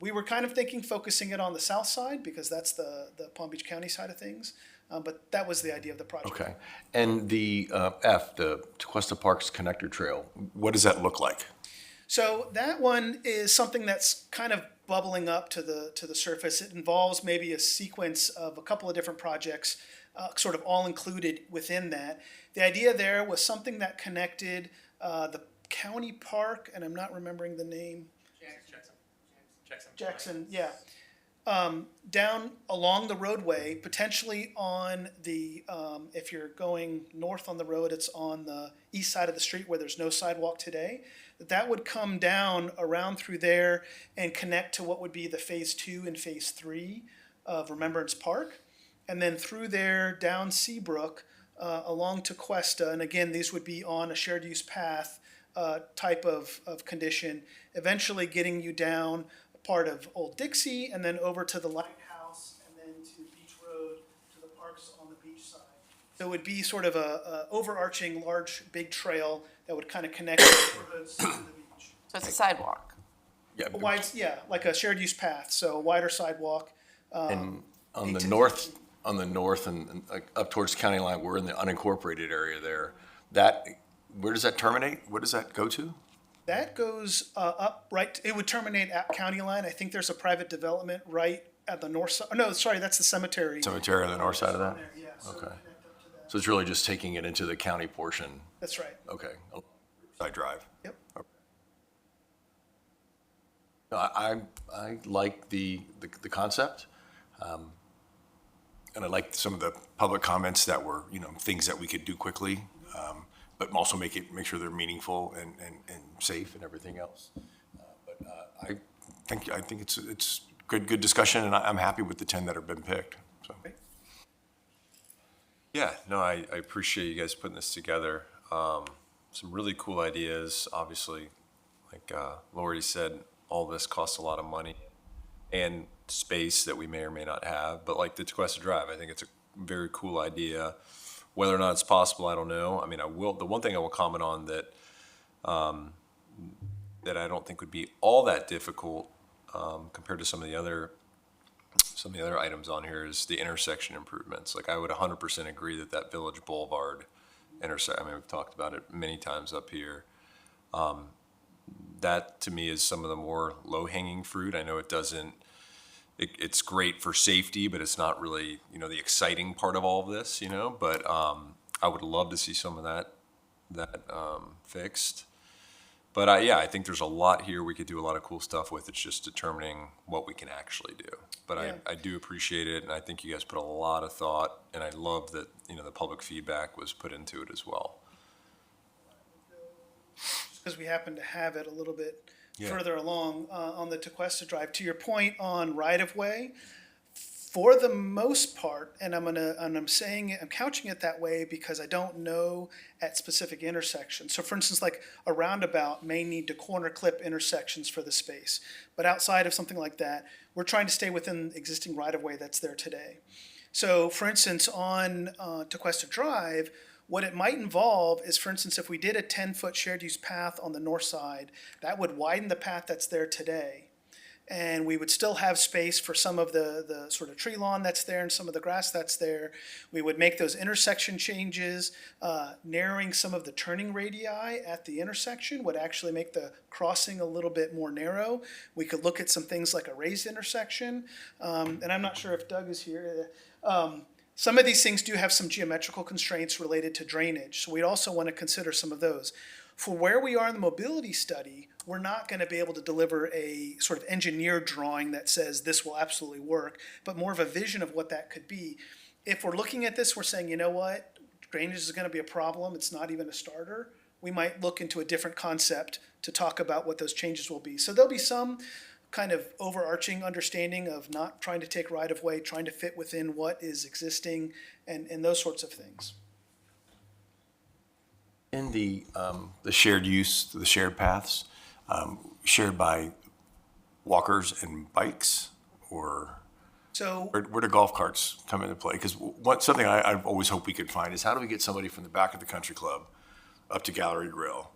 we were kind of thinking focusing it on the south side, because that's the Palm Beach County side of things. But that was the idea of the project. Okay. And the F, the Tequesta Parks Connector Trail, what does that look like? So that one is something that's kind of bubbling up to the surface. It involves maybe a sequence of a couple of different projects, sort of all included within that. The idea there was something that connected the county park, and I'm not remembering the name. Jackson, yeah. Down along the roadway, potentially on the, if you're going north on the road, it's on the east side of the street where there's no sidewalk today. That would come down around through there and connect to what would be the phase 2 and phase 3 of Remembrance Park. And then through there, down Seabrook, along Tequesta, and again, these would be on a shared use path type of condition, eventually getting you down part of Old Dixie, and then over to the lighthouse, and then to Beach Road, to the parks on the beach side. So it would be sort of a overarching, large, big trail that would kind of connect the neighborhoods to the beach. So it's a sidewalk. Yeah. A wide, yeah, like a shared use path, so a wider sidewalk. And on the 8 to north and up towards county line, we're in the unincorporated area there. Where does that terminate? What does that go to? That goes up right, it would terminate at county line. I think there's a private development right at the north side. No, sorry, that's the cemetery. Cemetery on the north side of that? There, yeah, so Okay. connect up to that. So it's really just taking it into the county portion. That's right. Okay. Side drive. Yep. No, I like the concept. And I like some of the public comments that were, things that we could do quickly, but also make sure they're meaningful and safe and everything else. I think it's good discussion, and I'm happy with the 10 that have been picked, so. Yeah, no, I appreciate you guys putting this together. Some really cool ideas, obviously. Like Lori said, all this costs a lot of money and space that we may or may not have. But like the Tequesta Drive, I think it's a very cool idea. Whether or not it's possible, I don't know. I mean, the one thing I will comment on that that I don't think would be all that difficult compared to some of the other items on here is the intersection improvements. Like I would 100% agree that Village Boulevard intersection, I mean, we've talked about it many times up here. That to me is some of the more low-hanging fruit. I know it's great for safety, but it's not really, the exciting part of all of this, but I would love to see some of that fixed. But I think there's a lot here we could do a lot of cool stuff with. It's just determining what we can actually do. But Yeah. I do appreciate it, and I think you guys put a lot of thought, and I love that, the public feedback was put into it as well. Because we happen to have it a little bit Yeah. further along on the Tequesta Drive. To your point on right-of-way, For the most part, and I'm couching it that way because I don't know at specific intersections. So for instance, like a roundabout may need to corner clip intersections for the space. But outside of something like that, we're trying to stay within existing right-of-way that's there today. So for instance, on Tequesta Drive, what it might involve is, for instance, if we did a 10-foot shared use path on the north side, that would widen the path that's there today. And we would still have space for some of the sort of tree lawn that's there and some of the grass that's there. We would make those intersection changes, narrowing some of the turning radii at the intersection would actually make the crossing a little bit more narrow. We could look at some things like a raised intersection. And I'm not sure if Doug is here. Some of these things do have some geometrical constraints related to drainage. So we'd also want to consider some of those. For where we are in the mobility study, we're not going to be able to deliver a sort of engineered drawing that says this will absolutely work, but more of a vision of what that could be. If we're looking at this, we're saying, you know what, drainage is going to be a problem. It's not even a starter. We might look into a different concept to talk about what those changes will be. So there'll be some kind of overarching understanding of not trying to take right of way, trying to fit within what is existing and those sorts of things. In the shared use, the shared paths, shared by walkers and bikes, or So where do golf carts come into play? Because something I've always hoped we could find is how do we get somebody from the back of the country club up to Gallery Grill,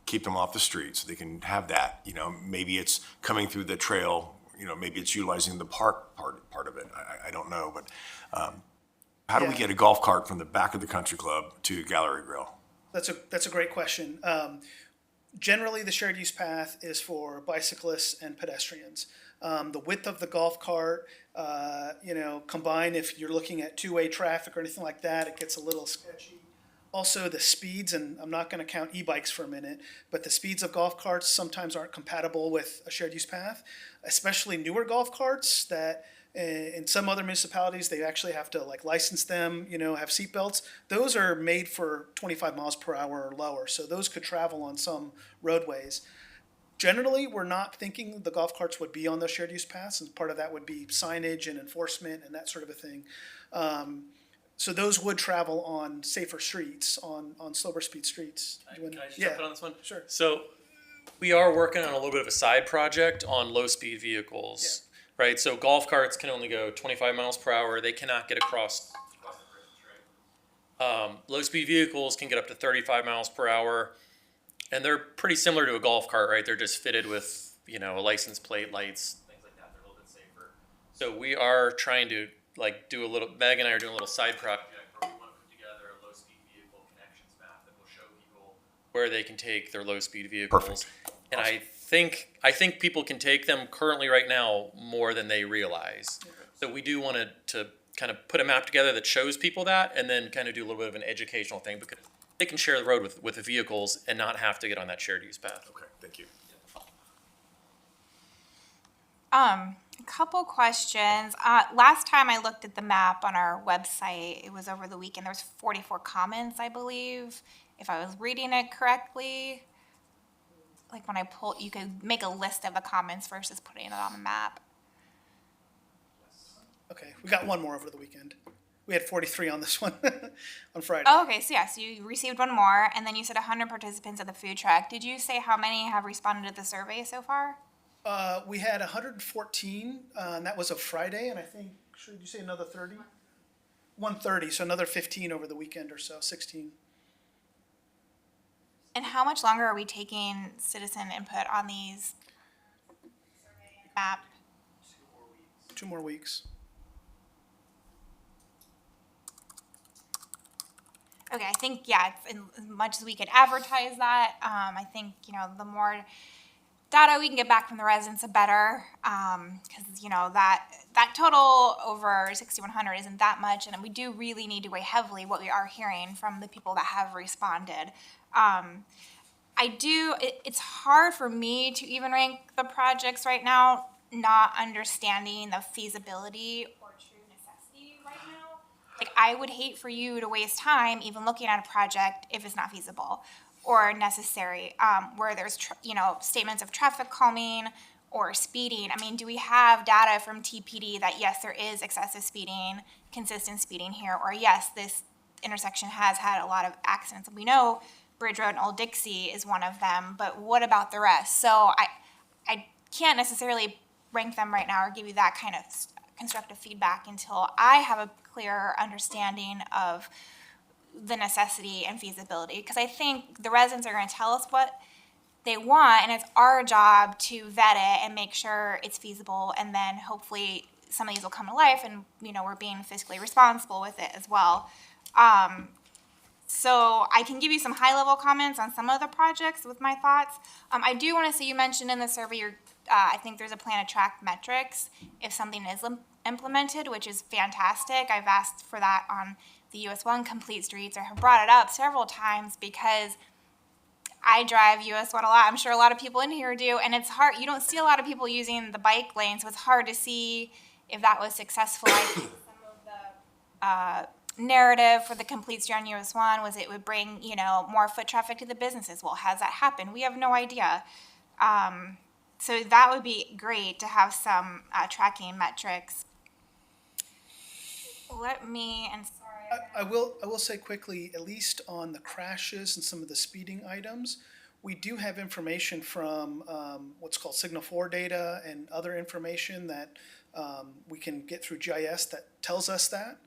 keep them off the street so they can have that, maybe it's coming through the trail, maybe it's utilizing the park part of it. I don't know, but how do we Yeah. get a golf cart from the back of the country club to Gallery Grill? That's a great question. Generally, the shared use path is for bicyclists and pedestrians. The width of the golf cart, combined if you're looking at two-way traffic or anything like that, it gets a little sketchy. Also, the speeds, and I'm not going to count e-bikes for a minute, but the speeds of golf carts sometimes aren't compatible with a shared use path, especially newer golf carts that in some other municipalities, they actually have to license them, have seat belts. Those are made for 25 miles per hour or lower. So those could travel on some roadways. Generally, we're not thinking the golf carts would be on those shared use paths, and part of that would be signage and enforcement and that sort of a thing. So those would travel on safer streets, on slower speed streets. Can I just jump in on this one? Sure. So we are working on a little bit of a side project on low-speed vehicles, right? So golf carts can only go 25 miles per hour. They cannot get across the bridge, right? Low-speed vehicles can get up to 35 miles per hour, and they're pretty similar to a golf cart, right? They're just fitted with, a license plate, lights, things like that. They're a little bit safer. So we are trying to do a little, Meg and I are doing a little side project where we want to put together a low-speed vehicle connections map that will show people where they can take their low-speed vehicles. Perfect. And I think people can take them currently right now more than they realize. So we do want to kind of put a map together that shows people that, and then kind of do a little bit of an educational thing because they can share the road with the vehicles and not have to get on that shared use path. Okay, thank you. A couple questions. Last time I looked at the map on our website, it was over the weekend. There was 44 comments, I believe, if I was reading it correctly. Like when I pull, you could make a list of the comments versus putting it on the map. Okay, we got one more over the weekend. We had 43 on this one on Friday. Oh, okay. So yes, you received one more, and then you said 100 participants at the food truck. Did you say how many have responded to the survey so far? We had 114, and that was a Friday, and I think, should you say another 30? 130, so another 15 over the weekend or so, 16. And how much longer are we taking citizen input on these map? 2 more weeks. Okay, I think, it's as much as we could advertise that, I think, the more data we can get back from the residents, the better, because, that total over 6,100 isn't that much, and we do really need to weigh heavily what we are hearing from the people that have responded. It's hard for me to even rank the projects right now, not understanding the feasibility or true necessity right now. I would hate for you to waste time even looking at a project if it's not feasible or necessary, where there's, statements of traffic calming or speeding. I mean, do we have data from TPD that yes, there is excessive speeding, consistent speeding here, or yes, this intersection has had a lot of accidents? We know Bridge Road and Old Dixie is one of them, but what about the rest? So I can't necessarily rank them right now or give you that kind of constructive feedback until I have a clearer understanding of the necessity and feasibility, because I think the residents are going to tell us what they want, and it's our job to vet it and make sure it's feasible, and then hopefully some of these will come to life, and we're being fiscally responsible with it as well. So I can give you some high-level comments on some of the projects with my thoughts. I do want to say, you mentioned in the survey, I think there's a plan to track metrics if something is implemented, which is fantastic. I've asked for that on the US 1 complete streets. I have brought it up several times because I drive US 1 a lot. I'm sure a lot of people in here do, and it's hard. You don't see a lot of people using the bike lane, so it's hard to see if that was successful. I think some of the narrative for the complete street on US 1 was it would bring, more foot traffic to the businesses. Well, has that happened? We have no idea. So that would be great to have some tracking metrics. I will say quickly, at least on the crashes and some of the speeding items, we do have information from what's called Signal 4 data and other information that we can get through GIS that tells us that.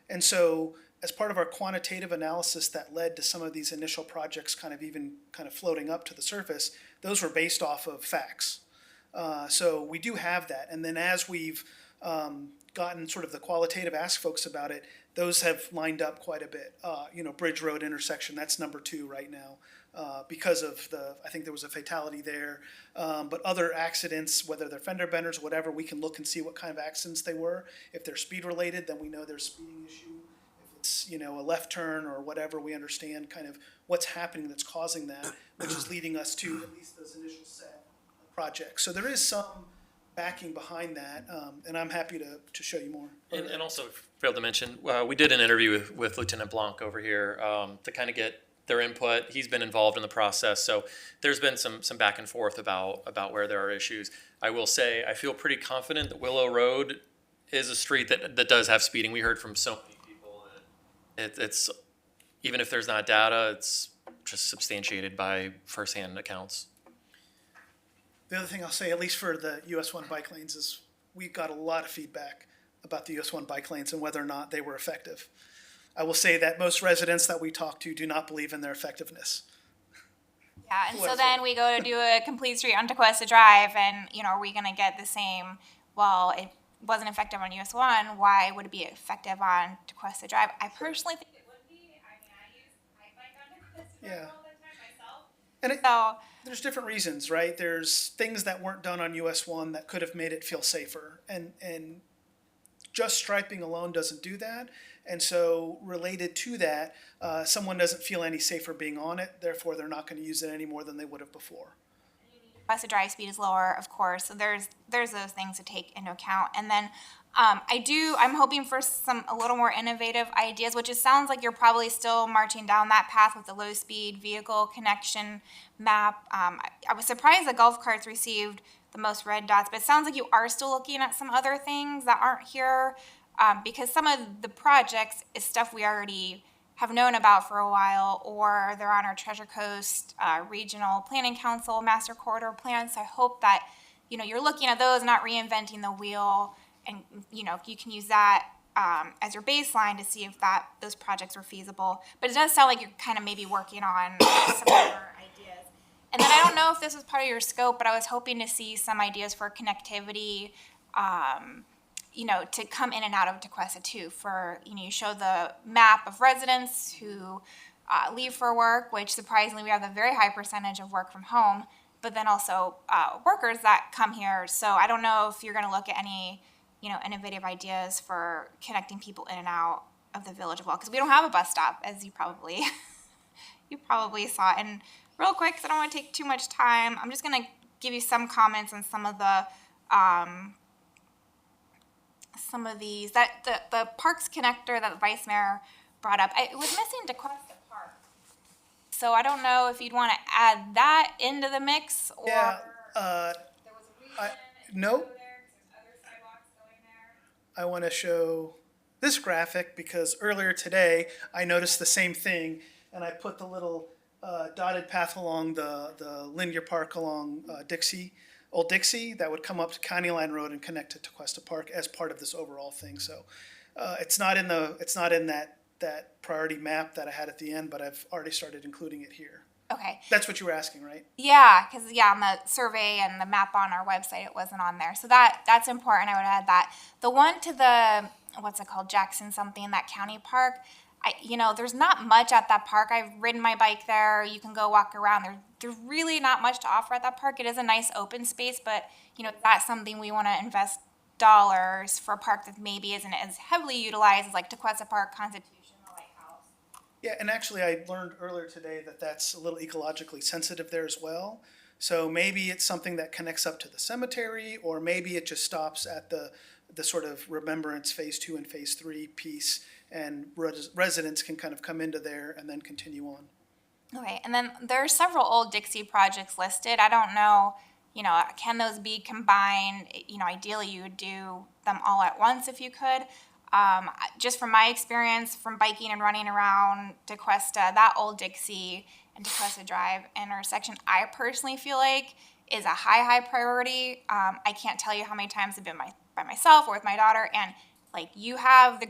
And so as part of our quantitative analysis that led to some of these initial projects kind of floating up to the surface, those were based off of facts. So we do have that. And then as we've gotten sort of the qualitative ask folks about it, those have lined up quite a bit. Bridge Road intersection, that's number 2 right now because of I think there was a fatality there. But other accidents, whether they're fender benders or whatever, we can look and see what kind of accidents they were. If they're speed related, then we know there's a speeding issue. If it's, a left turn or whatever, we understand kind of what's happening that's causing that, which is leading us to at least those initial set of projects. So there is some backing behind that, and I'm happy to show you more. And also, failed to mention, we did an interview with Lieutenant Blanc over here to kind of get their input. He's been involved in the process, so there's been some back and forth about where there are issues. I will say, I feel pretty confident that Willow Road is a street that does have speeding. We heard from so many people that it's even if there's not data, it's just substantiated by firsthand accounts. The other thing I'll say, at least for the US 1 bike lanes, is we got a lot of feedback about the US 1 bike lanes and whether or not they were effective. I will say that most residents that we talk to do not believe in their effectiveness. Yeah, and so then we go to do a complete street on Tequesta Drive, and are we going to get the same? Well, it wasn't effective on US 1. Why would it be effective on Tequesta Drive? I personally think it would be. I mean, I use bike on Tequesta Drive all the time myself. And there's different reasons, right? There's things that weren't done on US 1 that could have made it feel safer, and just striping alone doesn't do that. And so related to that, someone doesn't feel any safer being on it, therefore they're not going to use it any more than they would have before. Plus the drive speed is lower, of course, so there's those things to take into account. And then I'm hoping for a little more innovative ideas, which it sounds like you're probably still marching down that path with the low speed vehicle connection map. I was surprised that golf carts received the most red dots, but it sounds like you are still looking at some other things that aren't here, because some of the projects is stuff we already have known about for a while, or they're on our Treasure Coast Regional Planning Council Master Corridor plan. So I hope that you're looking at those, not reinventing the wheel, and you can use that as your baseline to see if those projects were feasible. But it does sound like you're kind of maybe working on some other ideas. And then I don't know if this was part of your scope, but I was hoping to see some ideas for connectivity, to come in and out of Tequesta too. For, you show the map of residents who leave for work, which surprisingly we have a very high percentage of work from home, but then also workers that come here. So I don't know if you're going to look at any, innovative ideas for connecting people in and out of the village as well, because we don't have a bus stop, as you probably saw. And real quick, because I don't want to take too much time, I'm just going to give you some comments on some of these. That the Parks connector that the Vice Mayor brought up, it was missing Tequesta Park. So I don't know if you'd want to add that into the mix, or Yeah, there was a Nope. I want to show this graphic because earlier today I noticed the same thing, and I put the little dotted path along the linear park along Old Dixie, that would come up to County Line Road and connect to Tequesta Park as part of this overall thing. So it's not in that priority map that I had at the end, but I've already started including it here. Okay. That's what you were asking, right? Yeah, because on the survey and the map on our website, it wasn't on there. So that's important. I would add that. The one to the, what's it called, Jackson something, that county park. There's not much at that park. I've ridden my bike there. You can go walk around. There's really not much to offer at that park. It is a nice open space, but that's something we want to invest dollars for a park that maybe isn't as heavily utilized as like Tequesta Park, Constitution, the Lighthouse. Yeah, and actually I learned earlier today that that's a little ecologically sensitive there as well. So maybe it's something that connects up to the cemetery, or maybe it just stops at the sort of remembrance phase 2 and phase 3 piece, and residents can kind of come into there and then continue on. Okay, and then there are several Old Dixie projects listed. I don't know, can those be combined? Ideally you would do them all at once if you could. Just from my experience from biking and running around Tequesta, that Old Dixie and Tequesta Drive intersection, I personally feel like is a high priority. I can't tell you how many times I've been by myself or with my daughter, and like you have the,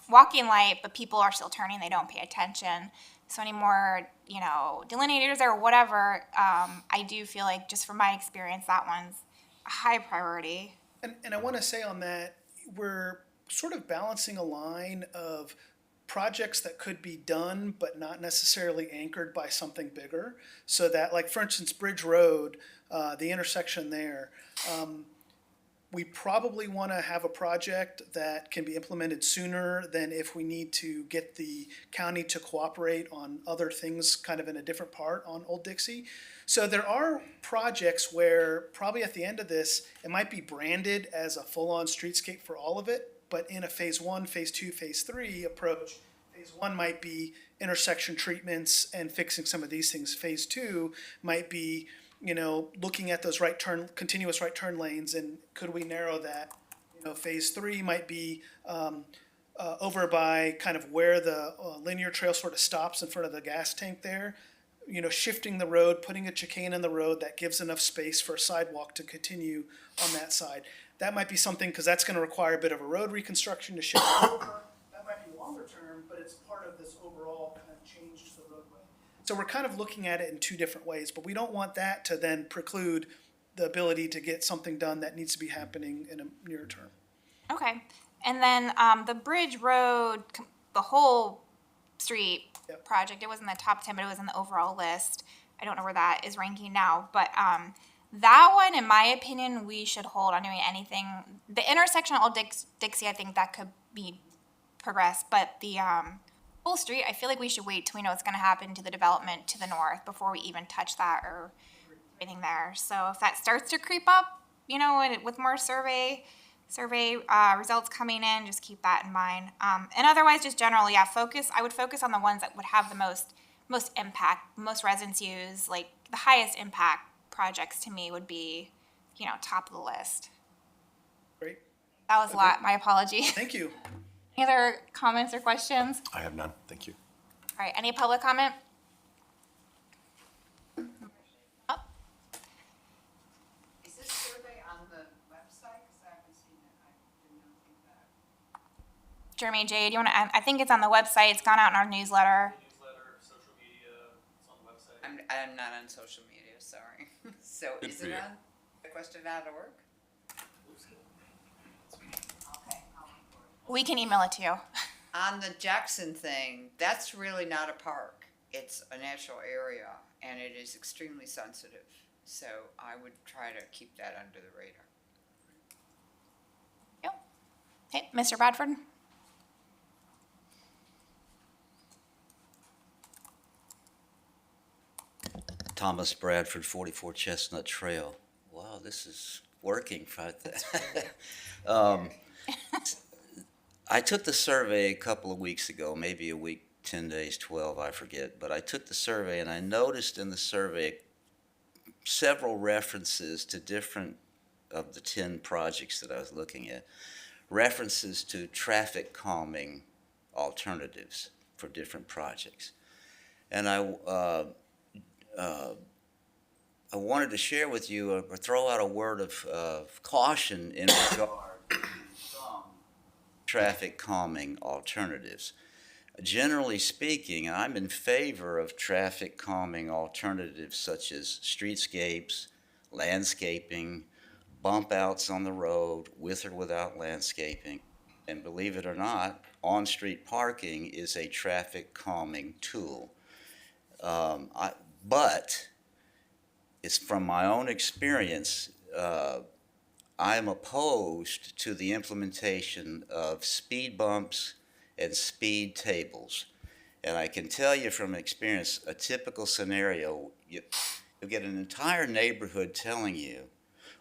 walking light, but people are still turning, they don't pay attention. So any more, delineators or whatever, I do feel like just from my experience, that one's a high priority. And I want to say on that, we're sort of balancing a line of projects that could be done but not necessarily anchored by something bigger. So that, like for instance, Bridge Road, the intersection there, we probably want to have a project that can be implemented sooner than if we need to get the county to cooperate on other things kind of in a different part on Old Dixie. So there are projects where probably at the end of this, it might be branded as a full-on streetscape for all of it, but in a phase 1, phase 2, phase 3 approach, phase 1 might be intersection treatments and fixing some of these things. Phase 2 might be looking at those continuous right turn lanes, and could we narrow that? Phase 3 might be over by kind of where the linear trail sort of stops in front of the gas tank there. Shifting the road, putting a chicane in the road that gives enough space for a sidewalk to continue on that side. That might be something, because that's going to require a bit of a road reconstruction to shift over. That might be longer term, but it's part of this overall kind of change to the roadway. So we're kind of looking at it in two different ways, but we don't want that to then preclude the ability to get something done that needs to be happening in a near term. Okay, and then the Bridge Road, the whole street project, it was in the top 10, but it was in the overall list. I don't know where that is ranking now, but that one, in my opinion, we should hold on doing anything. The intersection of Old Dixie, I think that could be progressed, but the whole street, I feel like we should wait till we know what's going to happen to the development to the north before we even touch that or anything there. So if that starts to creep up, with more survey results coming in, just keep that in mind. And otherwise, just generally, I would focus on the ones that would have the most impact, most residents use, like the highest impact projects to me would be, top of the list. Great. That was a lot. My apologies. Thank you. Any other comments or questions? I have none. Thank you. All right, any public comment? Oh, Is this survey on the website? Because I haven't seen it. I did not think that. Jeremy, Jay, do you want to, I think it's on the website. It's gone out in our newsletter. Newsletter, social media, it's on the website. I'm not on social media, sorry. So Good is for it you. on Tequesta.org? Okay, I'll look for it. We can email it to you. On the Jackson thing, that's really not a park. It's a natural area, and it is extremely sensitive. So I would try to keep that under the radar. Yep. Okay, Mr. Bradford? Thomas Bradford, 44 Chestnut Trail. Wow, this is working. I took the survey a couple of weeks ago, maybe a week, 10 days, 12, I forget. But I took the survey, and I noticed in the survey several references to different of the 10 projects that I was looking at, references to traffic calming alternatives for different projects. And I wanted to share with you or throw out a word of caution in regard to some traffic calming alternatives. Generally speaking, I'm in favor of traffic calming alternatives such as streetscapes, landscaping, bump outs on the road with or without landscaping. And believe it or not, on-street parking is a traffic calming tool. But it's from my own experience, I am opposed to the implementation of speed bumps and speed tables. And I can tell you from experience, a typical scenario, you'll get an entire neighborhood telling you,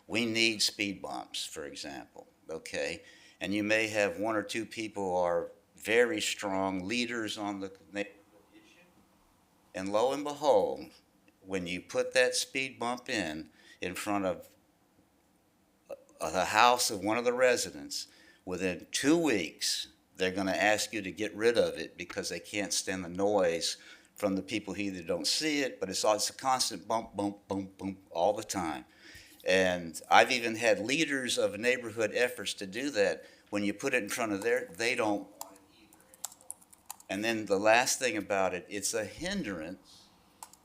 we need speed bumps, for example, okay? And you may have one or two people who are very strong leaders on the neighborhood issue. And lo and behold, when you put that speed bump in front of the house of one of the residents, within 2 weeks, they're going to ask you to get rid of it because they can't stand the noise from the people who either don't see it, but it's a constant bump, bump, bump, bump all the time. And I've even had leaders of neighborhood efforts to do that. When you put it in front of they don't want it either. And then the last thing about it, it's a hindrance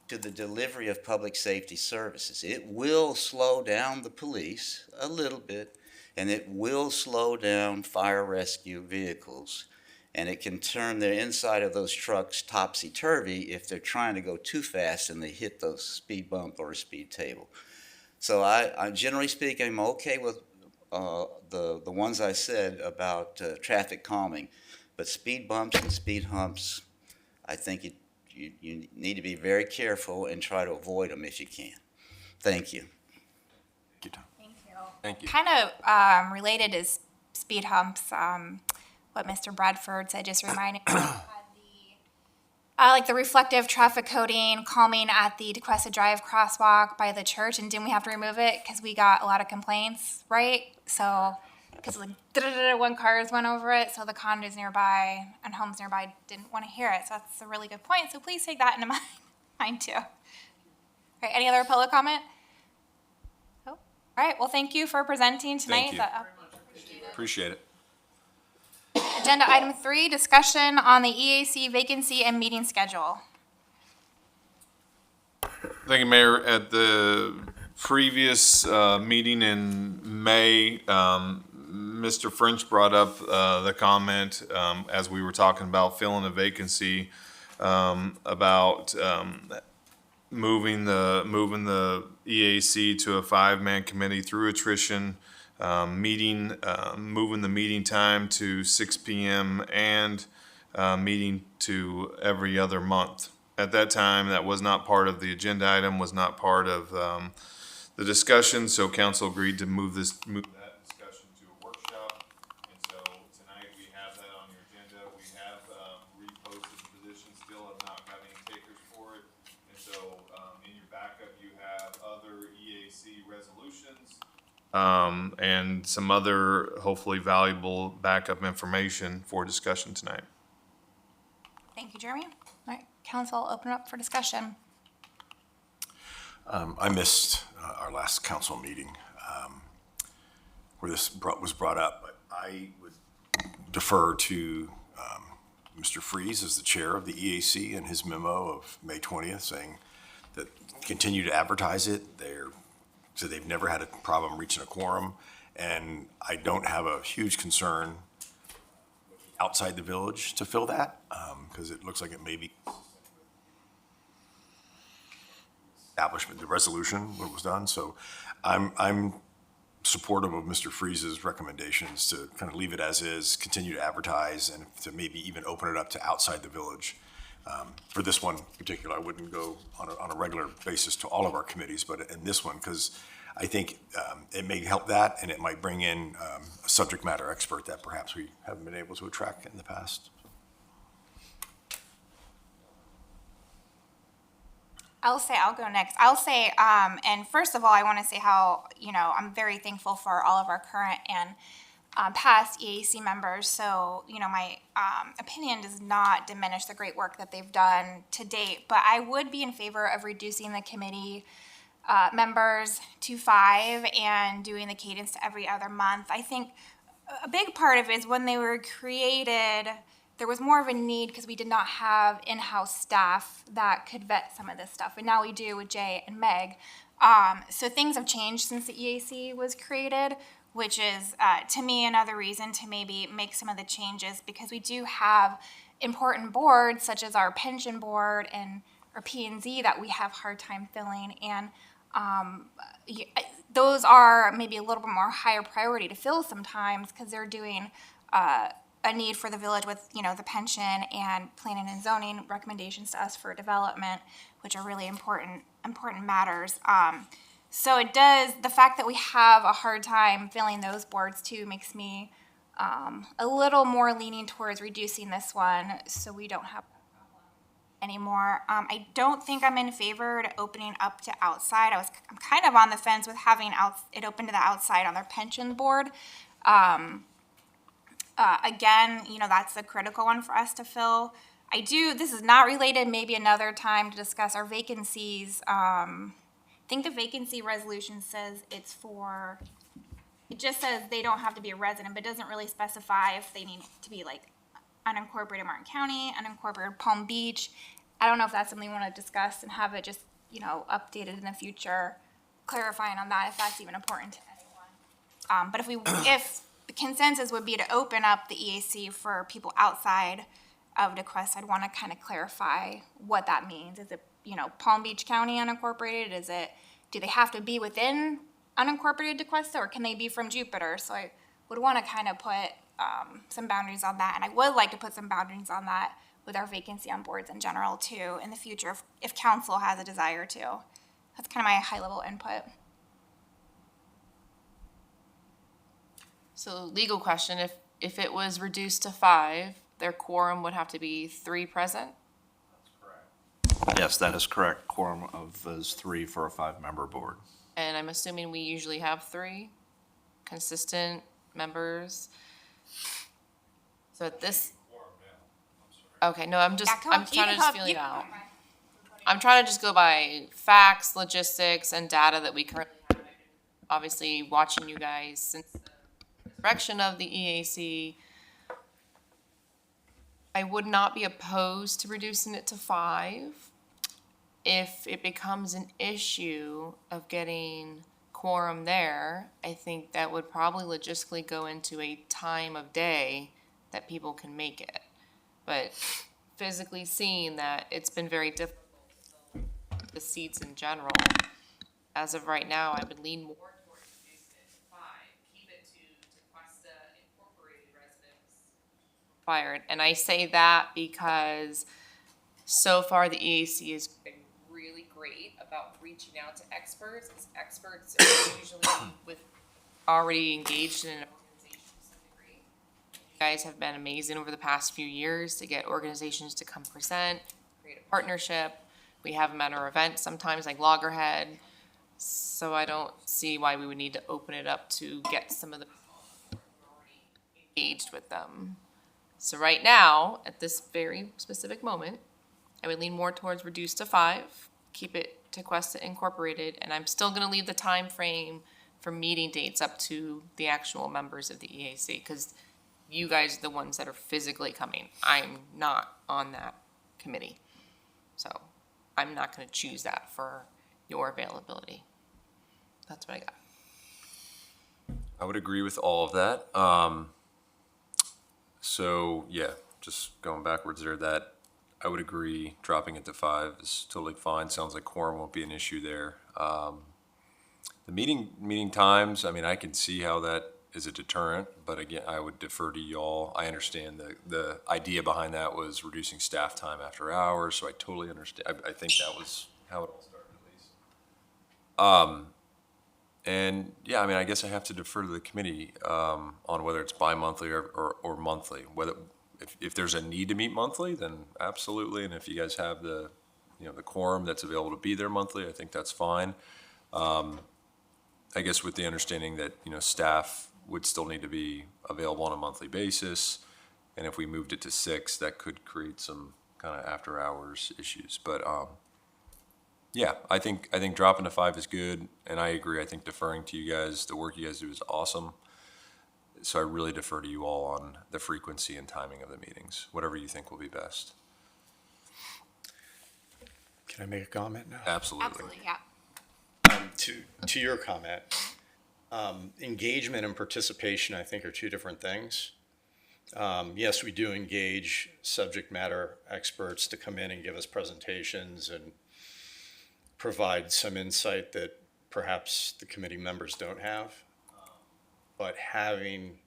to the delivery of public safety services. It will slow down the police a little bit, and it will slow down fire rescue vehicles, and it can turn the inside of those trucks topsy-turvy if they're trying to go too fast and they hit those speed bump or a speed table. So I generally speaking, I'm okay with the ones I said about traffic calming, but speed bumps and speed humps, I think you need to be very careful and try to avoid them if you can. Thank you. Thank you, Tom. Thank you. Kind of related is speed humps. What Mr. Bradford said just reminded me of like the reflective traffic coding calming at the Tequesta Drive crosswalk by the church, and didn't we have to remove it because we got a lot of complaints, right? So because like when cars went over it, so the condos nearby and homes nearby didn't want to hear it. So that's a really good point. So please take that into mind too. All right, any other public comment? Oh, all right. Well, thank you for presenting tonight. Thank you. Appreciate it. Agenda item 3, discussion on the EAC vacancy and meeting schedule. Thank you, Mayor. At the previous meeting in May, Mr. French brought up the comment as we were talking about filling a vacancy about moving the EAC to a 5-man committee through attrition, moving the meeting time to 6 p.m. and meeting to every other month. At that time, that was not part of the agenda item, was not part of the discussion, so council agreed to move that discussion to a workshop. And so tonight we have that on your agenda. We have reposted the position, still have not got any takers for it. And so in your backup, you have other EAC resolutions and some other hopefully valuable backup information for discussion tonight. Thank you, Jeremy. All right, council, open up for discussion. I missed our last council meeting where this was brought up, but I would defer to Mr. Freeze as the chair of the EAC and his memo of May 20th saying that continue to advertise it. So they've never had a problem reaching a quorum, and I don't have a huge concern outside the village to fill that because it looks like it may be establishment, the resolution, what was done. So I'm supportive of Mr. Freeze's recommendations to kind of leave it as is, continue to advertise, and to maybe even open it up to outside the village. For this one in particular, I wouldn't go on a regular basis to all of our committees, but in this one, because I think it may help that, and it might bring in a subject matter expert that perhaps we haven't been able to attract in the past. I'll go next. And first of all, I want to say how, I'm very thankful for all of our current and past EAC members. So, my opinion does not diminish the great work that they've done to date, but I would be in favor of reducing the committee members to 5 and doing the cadence to every other month. I think a big part of it is when they were created, there was more of a need because we did not have in-house staff that could vet some of this stuff, and now we do with Jay and Meg. So things have changed since the EAC was created, which is, to me, another reason to maybe make some of the changes, because we do have important boards such as our pension board and our P&Z that we have hard time filling, and those are maybe a little bit more higher priority to fill sometimes because they're doing a need for the village with, the pension and planning and zoning recommendations to us for development, which are really important matters. So it does, the fact that we have a hard time filling those boards too makes me a little more leaning towards reducing this one so we don't have anymore. I don't think I'm in favor to opening up to outside. I'm kind of on the fence with having it open to the outside on their pension board. Again, that's a critical one for us to fill. This is not related, maybe another time to discuss our vacancies. I think the vacancy resolution says it just says they don't have to be a resident, but doesn't really specify if they need to be like unincorporated Martin County, unincorporated Palm Beach. I don't know if that's something we want to discuss and have it just, updated in the future, clarifying on that if that's even important to anyone. But if the consensus would be to open up the EAC for people outside of Tequesta, I'd want to kind of clarify what that means. Is it, Palm Beach County unincorporated? Do they have to be within unincorporated Tequesta, or can they be from Jupiter? So I would want to kind of put some boundaries on that, and I would like to put some boundaries on that with our vacancy on boards in general too in the future if council has a desire to. That's kind of my high level input. So legal question, if it was reduced to 5, their quorum would have to be 3 present? Yes, that is correct. Quorum is 3 for a 5-member board. And I'm assuming we usually have 3 consistent members. So at this. Okay, no, I'm trying to just feel it out. I'm trying to just go by facts, logistics, and data that we currently have. Obviously, watching you guys since the direction of the EAC, I would not be opposed to reducing it to 5. If it becomes an issue of getting quorum there, I think that would probably logistically go into a time of day that people can make it. But physically seeing that it's been very difficult to fill the seats in general, as of right now, I would lean more towards reducing it to 5, keep it to Tequesta incorporated residents required. And I say that because so far the EAC has been really great about reaching out to experts. As experts are usually already engaged in an organization to some degree. You guys have been amazing over the past few years to get organizations to come present, create a partnership. We have them at our events sometimes, like Loggerhead. So I don't see why we would need to open it up to get some of the people who are already engaged with them. So right now, at this very specific moment, I would lean more towards reduce to 5, keep it Tequesta incorporated, and I'm still gonna leave the time frame for meeting dates up to the actual members of the EAC, because you guys are the ones that are physically coming. I'm not on that committee. So I'm not gonna choose that for your availability. That's what I got. I would agree with all of that. So yeah, just going backwards there, that I would agree dropping it to 5 is totally fine. Sounds like quorum won't be an issue there. The meeting times, I mean, I can see how that is a deterrent, but again, I would defer to y'all. I understand the idea behind that was reducing staff time after hours, so I totally understand. I think that was how it all started at least. And yeah, I mean, I guess I have to defer to the committee on whether it's bi-monthly or monthly. Whether if there's a need to meet monthly, then absolutely. And if you guys have the the quorum that's available to be there monthly, I think that's fine. I guess with the understanding that, staff would still need to be available on a monthly basis. And if we moved it to 6, that could create some kind of after hours issues. But, yeah, I think dropping to 5 is good. And I agree. I think deferring to you guys, the work you guys do is awesome. So I really defer to you all on the frequency and timing of the meetings, whatever you think will be best. Can I make a comment now? Absolutely. Absolutely, yeah. To your comment, engagement and participation, I think, are two different things. Yes, we do engage subject matter experts to come in and give us presentations and provide some insight that perhaps the committee members don't have. But having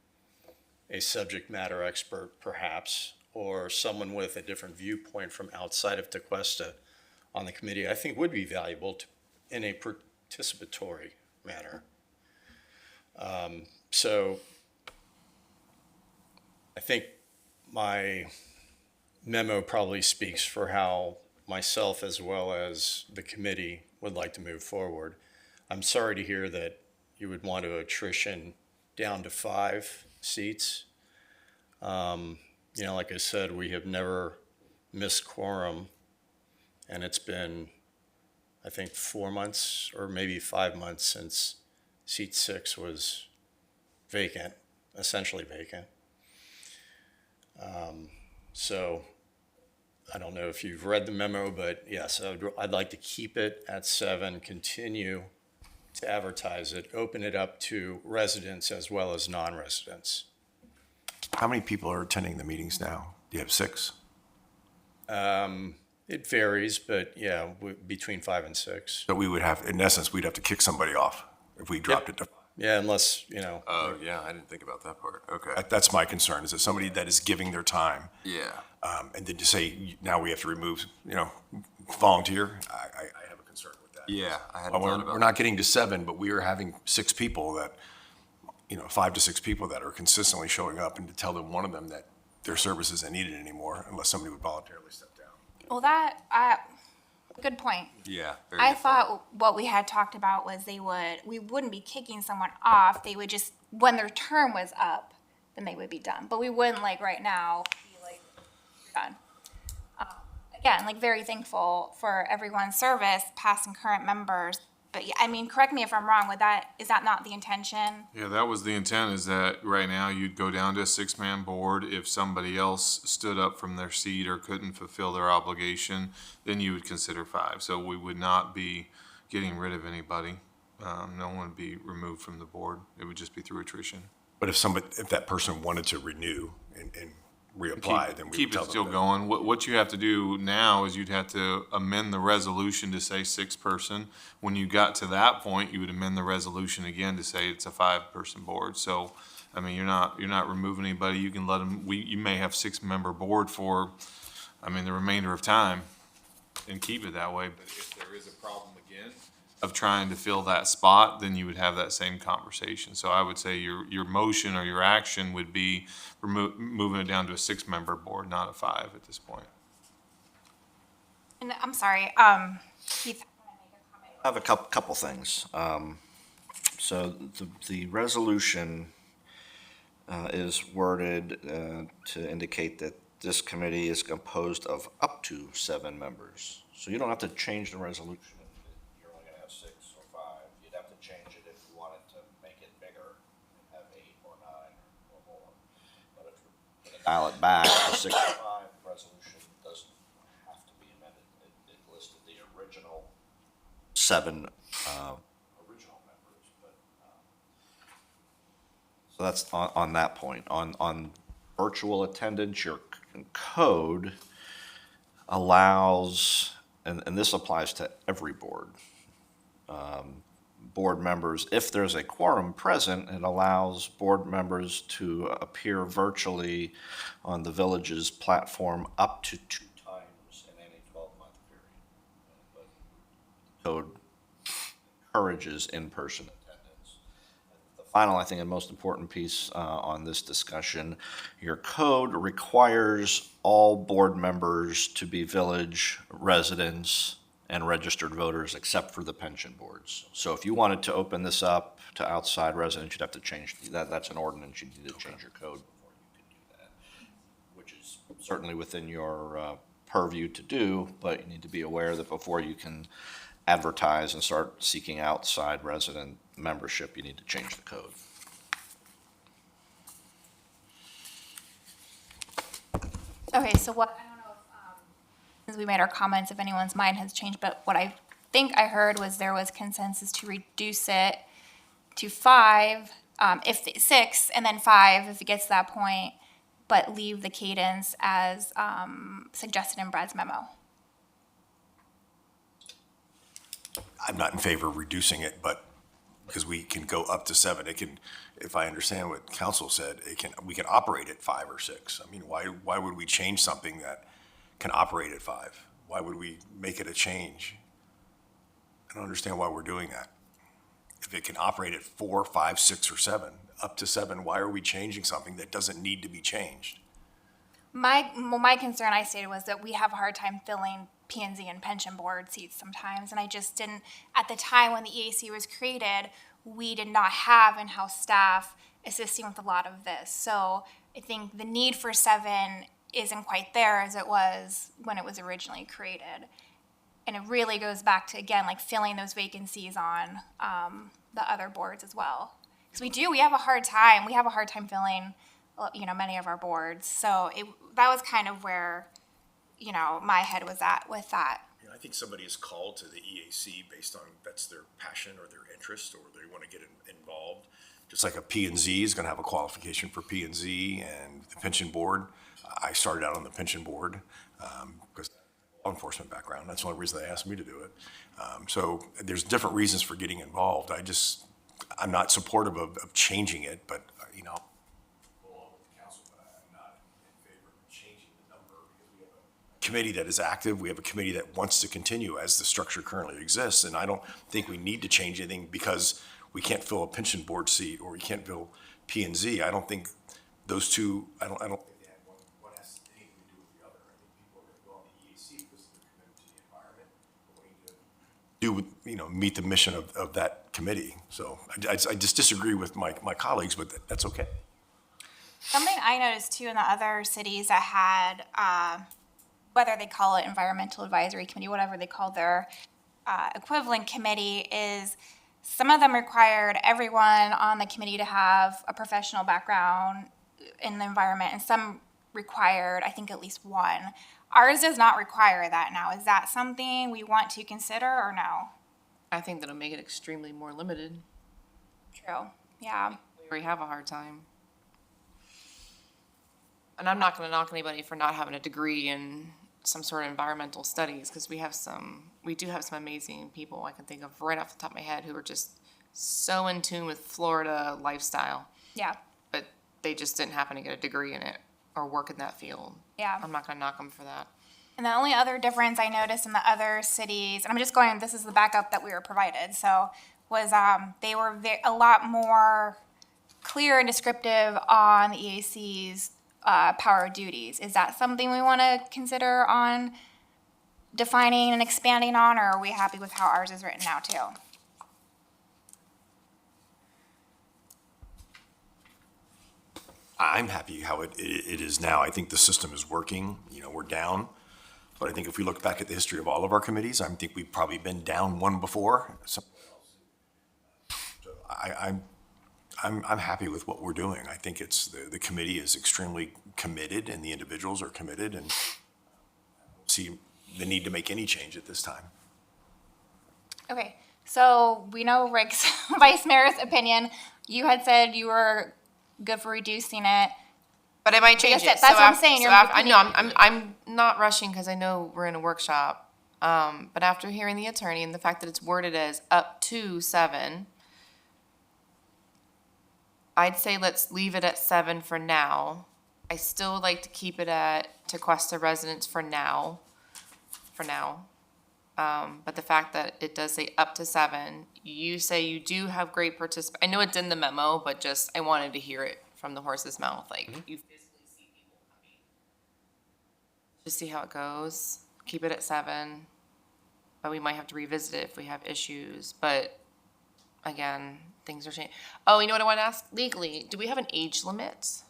a subject matter expert, perhaps, or someone with a different viewpoint from outside of Tequesta on the committee, I think would be valuable in a participatory manner. So I think my memo probably speaks for how myself as well as the committee would like to move forward. I'm sorry to hear that you would want to attrition down to 5 seats. Like I said, we have never missed quorum, and it's been, I think, 4 months or maybe 5 months since seat 6 was vacant, essentially vacant. So I don't know if you've read the memo, but yes, I'd like to keep it at 7, continue to advertise it, open it up to residents as well as non-residents. How many people are attending the meetings now? Do you have 6? It varies, but yeah, between 5 and 6. So we would have, in essence, we'd have to kick somebody off if we dropped it to. Yeah, unless, Oh, yeah, I didn't think about that part. Okay. That's my concern, is that somebody that is giving their time, Yeah. and then to say, now we have to remove, volunteer, I have a concern with that. Yeah, I hadn't Well, thought about we're not getting to 7, but we are having 6 people that, 5 to 6 people that are consistently showing up, and to tell them, one of them, that their service isn't needed anymore unless somebody would voluntarily step down. Well, good point. Yeah. Very I good point. thought what we had talked about was we wouldn't be kicking someone off. They would just, when their term was up, then they would be done. But we wouldn't, like, right now, be like, you're done. Again, very thankful for everyone's service, past and current members. But correct me if I'm wrong, is that not the intention? Yeah, that was the intent, is that right now you'd go down to a 6-man board. If somebody else stood up from their seat or couldn't fulfill their obligation, then you would consider 5. So we would not be getting rid of anybody. No one would be removed from the board. It would just be through attrition. But if that person wanted to renew and reapply, then we would Keep tell it them still that. going. What you have to do now is you'd have to amend the resolution to say 6-person. When you got to that point, you would amend the resolution again to say it's a 5-person board. So, you're not removing anybody. You can let them, you may have 6-member board for, the remainder of time and keep it that way. But if there is a problem again of trying to fill that spot, then you would have that same conversation. So I would say your motion or your action would be moving it down to a 6-member board, not a 5 at this point. And I'm sorry, Keith. I have a couple things. So the resolution is worded to indicate that this committee is composed of up to 7 members. So you don't have to change the resolution if you're only going to have 6 or 5. You'd have to change it if you wanted to make it bigger and have 8 or 9 or more. But if you're going to dial it back to 6 or 5, the resolution doesn't have to be amended. It listed the original 7 original members, but so that's on that point. On virtual attendance, your code allows, and this applies to every board, board members, if there's a quorum present, it allows board members to appear virtually on the village's platform up to 2 times in any 12-month period. But code encourages in-person attendance. The final, I think, and most important piece on this discussion, your code requires all board members to be village residents and registered voters except for the pension boards. So if you wanted to open this up to outside residents, you'd have to change, that's an ordinance, you need to change your code before you can do that, which is certainly within your purview to do, but you need to be aware that before you can advertise and start seeking outside resident membership, you need to change the code. Okay, so what, I don't know if, since we made our comments, if anyone's mind has changed, but what I think I heard was there was consensus to reduce it to 5, six, and then 5 if it gets to that point, but leave the cadence as suggested in Brad's memo. I'm not in favor of reducing it, but because we can go up to 7, it can, if I understand what council said, we can operate at 5 or 6. I mean, why would we change something that can operate at 5? Why would we make it a change? I don't understand why we're doing that. If it can operate at 4, 5, 6, or 7, up to 7, why are we changing something that doesn't need to be changed? My concern I stated was that we have a hard time filling P&Z and pension board seats sometimes, and I just didn't, at the time when the EAC was created, we did not have in-house staff assisting with a lot of this. So I think the need for 7 isn't quite there as it was when it was originally created. And it really goes back to, again, like filling those vacancies on the other boards as well. Because we have a hard time filling, many of our boards. So that was kind of where, my head was at with that. I think somebody is called to the EAC based on that's their passion or their interest, or they want to get involved. Just like a P&Z is going to have a qualification for P&Z and the pension board. I started out on the pension board because law enforcement background. That's the only reason they asked me to do it. So there's different reasons for getting involved. I'm not supportive of changing it, but committee that is active. We have a committee that wants to continue as the structure currently exists, and I don't think we need to change anything because we can't fill a pension board seat or we can't fill P&Z. I don't think those two. I don't think they have one has anything to do with the other. I think people are going to go on the EAC because they're committed to the environment, wanting to meet the mission of that committee. So I just disagree with my colleagues, but that's okay. Something I noticed too in the other cities that had, whether they call it environmental advisory committee, whatever they call their equivalent committee, is some of them required everyone on the committee to have a professional background in the environment, and some required, I think, at least one. Ours does not require that now. Is that something we want to consider or no? I think that'll make it extremely more limited. True, yeah. We already have a hard time. And I'm not going to knock anybody for not having a degree in some sort of environmental studies, because we do have some amazing people I can think of right off the top of my head who are just so in tune with Florida lifestyle. Yeah. But they just didn't happen to get a degree in it or work in that field. Yeah. I'm not going to knock them for that. And the only other difference I noticed in the other cities, and I'm just going, this is the backup that we were provided, so, was they were a lot more clear and descriptive on the EAC's power duties. Is that something we want to consider on defining and expanding on, or are we happy with how ours is written now too? I'm happy how it is now. I think the system is working. We're down. But I think if we look back at the history of all of our committees, I think we've probably been down one before. So I'm happy with what we're doing. I think it's the committee is extremely committed and the individuals are committed, and I don't see the need to make any change at this time. Okay, so we know Rick's vice mayor's opinion. You had said you were good for reducing it. But I might change it. That's what I'm saying. I know I'm not rushing because I know we're in a workshop. But after hearing the attorney and the fact that it's worded as up to 7, I'd say let's leave it at 7 for now. I still would like to keep it at Tequesta residents for now. But the fact that it does say up to 7, you say you do have great I know it's in the memo, but just, I wanted to hear it from the horse's mouth, like, you physically see people coming. Just see how it goes, keep it at 7, but we might have to revisit it if we have issues, but again, things are changing. Oh, you know what I want to ask? Legally, do we have an age limit?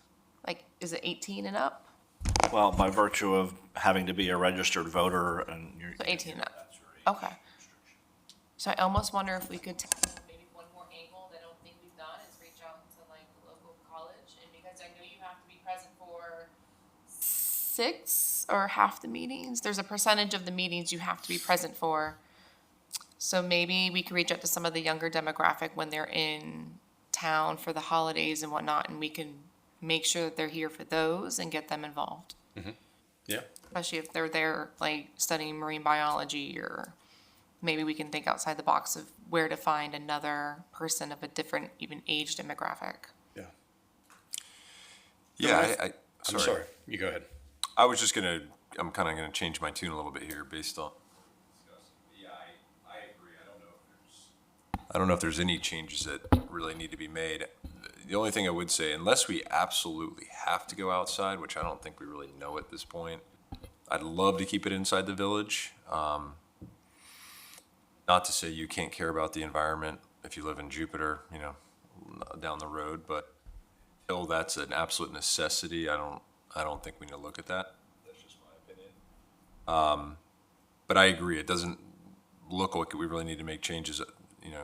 Like, is it 18 and up? Well, by virtue of having to be a registered voter and you're. So 18 and up. Okay. So I almost wonder if we could take maybe one more angle that I don't think we've done is reach out to like the local college, and because I know you have to be present for 6 or half the meetings. There's a percentage of the meetings you have to be present for. So maybe we could reach out to some of the younger demographic when they're in town for the holidays and whatnot, and we can make sure that they're here for those and get them involved. Yeah. Especially if they're there, like, studying marine biology, or maybe we can think outside the box of where to find another person of a different, even age demographic. Yeah. Yeah, I'm sorry. You go ahead. I'm kind of gonna change my tune a little bit here based on. Yeah, I agree. I don't know if there's any changes that really need to be made. The only thing I would say, unless we absolutely have to go outside, which I don't think we really know at this point, I'd love to keep it inside the village. Not to say you can't care about the environment if you live in Jupiter, down the road, but until that's an absolute necessity, I don't think we need to look at that. That's just my opinion. But I agree, it doesn't look like we really need to make changes,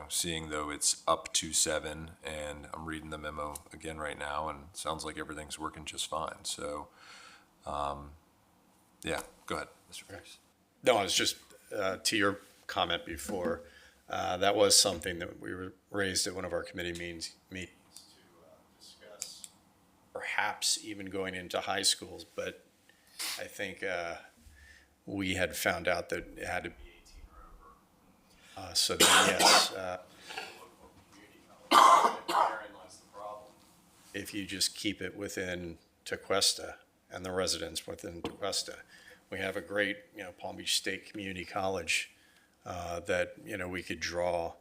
seeing though it's up to 7, and I'm reading the memo again right now, and it sounds like everything's working just fine. So, yeah, go ahead, Mr. Price. No, I was just, to your comment before, that was something that we raised at one of our committee meetings to discuss, perhaps even going into high schools, but I think we had found out that it had to be 18 or over. So then, yes, therein lies the problem. If you just keep it within Tequesta and the residents within Tequesta, we have a great, Palm Beach State Community College that, we could draw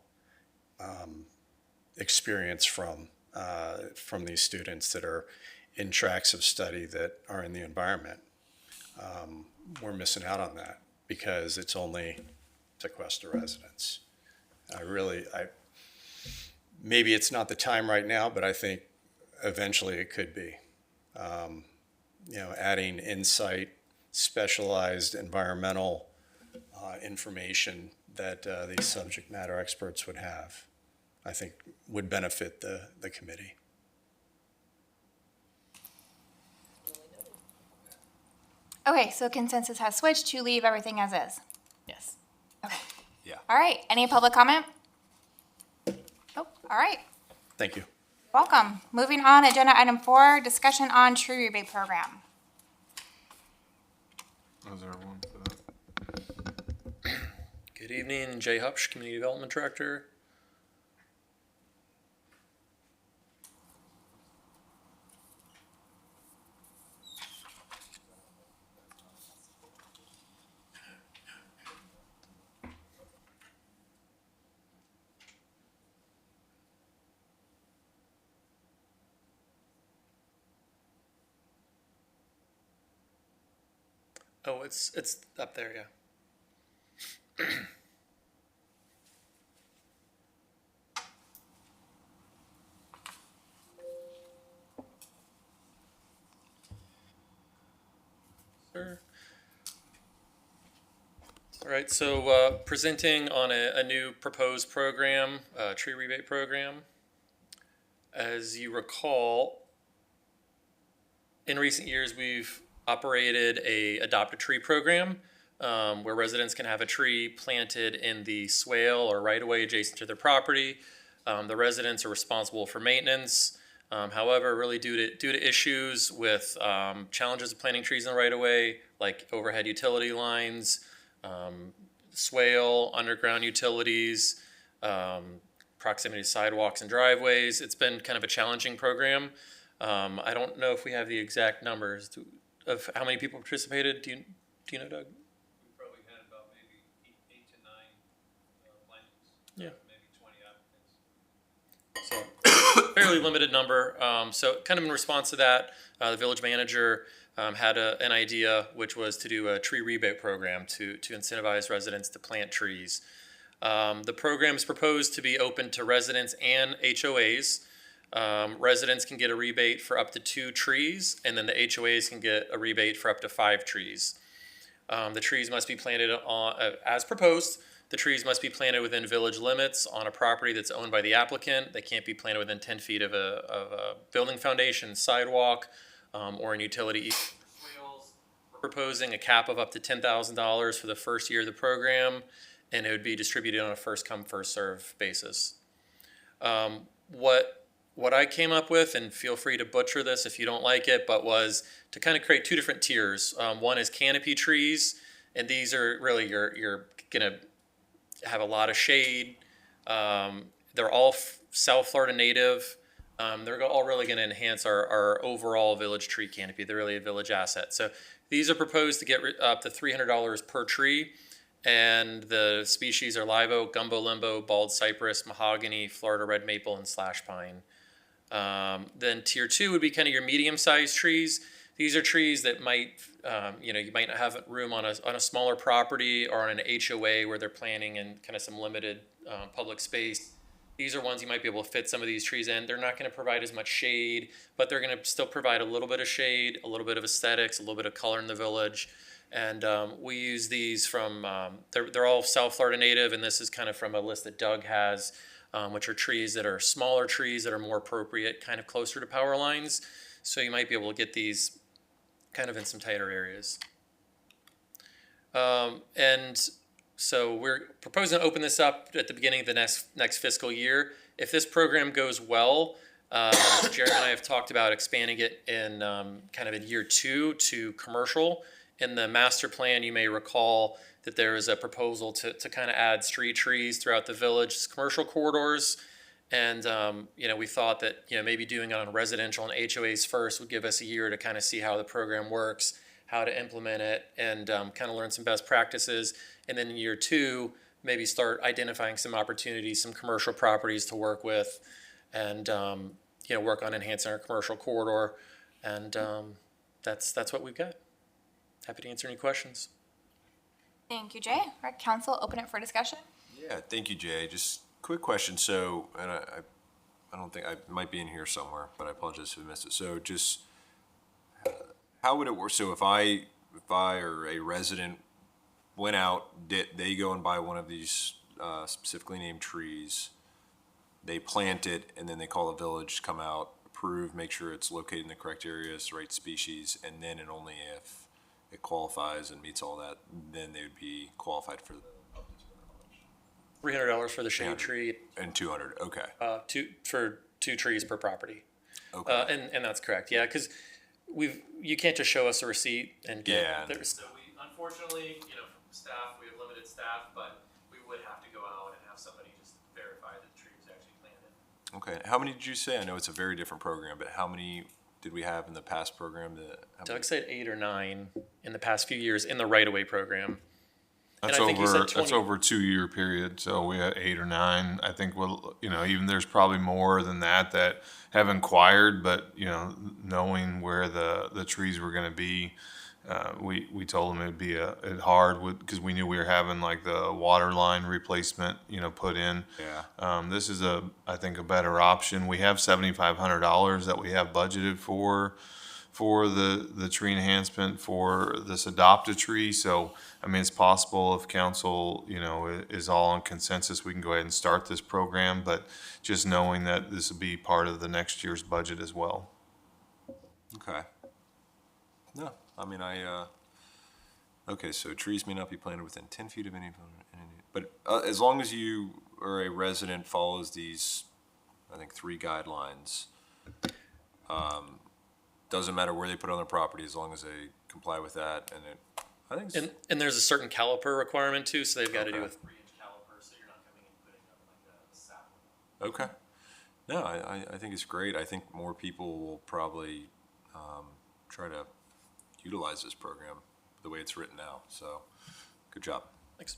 experience from these students that are in tracks of study that are in the environment. We're missing out on that because it's only Tequesta residents. Maybe it's not the time right now, but I think eventually it could be. Adding insight, specialized environmental information that these subject matter experts would have, I think would benefit the committee. Okay, so consensus has switched to leave everything as is. Yes. Okay. Yeah. All right, any public comment? Oh, all right, Thank you. welcome. Moving on, agenda item 4, discussion on tree rebate program. How's everyone for that? Good evening, Jay Hupsch, Community Development Director. Oh, it's up there, yeah. Sure. All right, so presenting on a new proposed program, tree rebate program. As you recall, in recent years, we've operated a Adopt a Tree program where residents can have a tree planted in the swale or right-of-way adjacent to their property. The residents are responsible for maintenance. However, really due to issues with challenges of planting trees in the right-of-way, like overhead utility lines, swale, underground utilities, proximity to sidewalks and driveways, it's been kind of a challenging program. I don't know if we have the exact numbers of how many people participated. Do you know, Doug? We probably had about maybe 8 to Yeah. So fairly limited number. So kind of in response to that, the village manager had an idea, which was to do a tree rebate program to incentivize residents to plant trees. The program is proposed to be open to residents and HOAs. Residents can get a rebate for up to 2 trees, and then the HOAs can get a rebate for up to 5 trees. The trees must be planted as proposed. The trees must be planted within village limits on a property that's owned by the applicant. They can't be planted within 10 feet of a building foundation, sidewalk, or an utility swales. We're proposing a cap of up to $10,000 for the first year of the program, and it would be distributed on a first come, first serve basis. What I came up with, and feel free to butcher this if you don't like it, but was to kind of create 2 different tiers. One is canopy trees, and these are really you're gonna have a lot of shade. They're all South Florida native. They're all really going to enhance our overall village tree canopy. They're really a village asset. So these are proposed to get up to $300 per tree. And the species are live oak, gumbo limbo, bald cypress, mahogany, Florida red maple, and slash pine. Then tier 2 would be kind of your medium-sized trees. These are trees that might, you might not have room on a smaller property or on an HOA where they're planning in kind of some limited public space. These are ones you might be able to fit some of these trees in. They're not going to provide as much shade, but they're going to still provide a little bit of shade, a little bit of aesthetics, a little bit of color in the village. And we use these from, they're all South Florida native, and this is kind of from a list that Doug has, which are trees that are smaller trees that are more appropriate, kind of closer to power lines. So you might be able to get these kind of in some tighter areas. And so we're proposing to open this up at the beginning of the next fiscal year. If this program goes well, Jeremy and I have talked about expanding it in kind of in year 2 to commercial. In the master plan, you may recall that there is a proposal to kind of add street trees throughout the village, commercial corridors. And, we thought that, maybe doing it on residential and HOAs first would give us a year to kind of see how the program works, how to implement it, and kind of learn some best practices. And then in year 2, maybe start identifying some opportunities, some commercial properties to work with, and, work on enhancing our commercial corridor. And that's what we've got. Happy to answer any questions. Thank you, Jay. All right, council, open it for discussion. Yeah, thank you, Jay. Just quick question. So, and I don't think I might be in here somewhere, but I apologize if I missed it. So just how would it work? So if I or a resident went out, they go and buy one of these specifically named trees, they plant it, and then they call the village to come out, approve, make sure it's located in the correct areas, the right species, and then and only if it qualifies and meets all that, then they would be qualified for the $300 for the shade 300. tree, and 200. Okay. for 2 trees per property. Okay. And that's correct. Yeah, because you can't just show us a receipt and get. Yeah. So we unfortunately, from staff, we have limited staff, but we would have to go out and have somebody just verify that the tree was actually planted. Okay. How many did you say? I know it's a very different program, but how many did we have in the past program? Doug said 8 or 9 in the past few years in the right-of-way program. That's And I think you said 20. that's over a 2-year period. So we had 8 or 9. I think even there's probably more than that have inquired, but knowing where the trees were going to be, we told them it'd be hard because we knew we were having like the water line replacement, put in. Yeah. This is I think a better option. We have $7,500 that we have budgeted for the tree enhancement for this adopt-a tree. So, it's possible if council, is all on consensus, we can go ahead and start this program, but just knowing that this will be part of the next year's budget as well. Okay. No, okay, so trees may not be planted within 10 feet of any, but as long as you or a resident follows these, I think, 3 guidelines, doesn't matter where they put it on their property as long as they comply with that, I think And there's a certain caliper requirement too, so they've got to do a 3-inch caliper, so you're not coming and putting up like a sapling. okay. No, I think it's great. I think more people will probably try to utilize this program the way it's written now. So, good job. Thanks.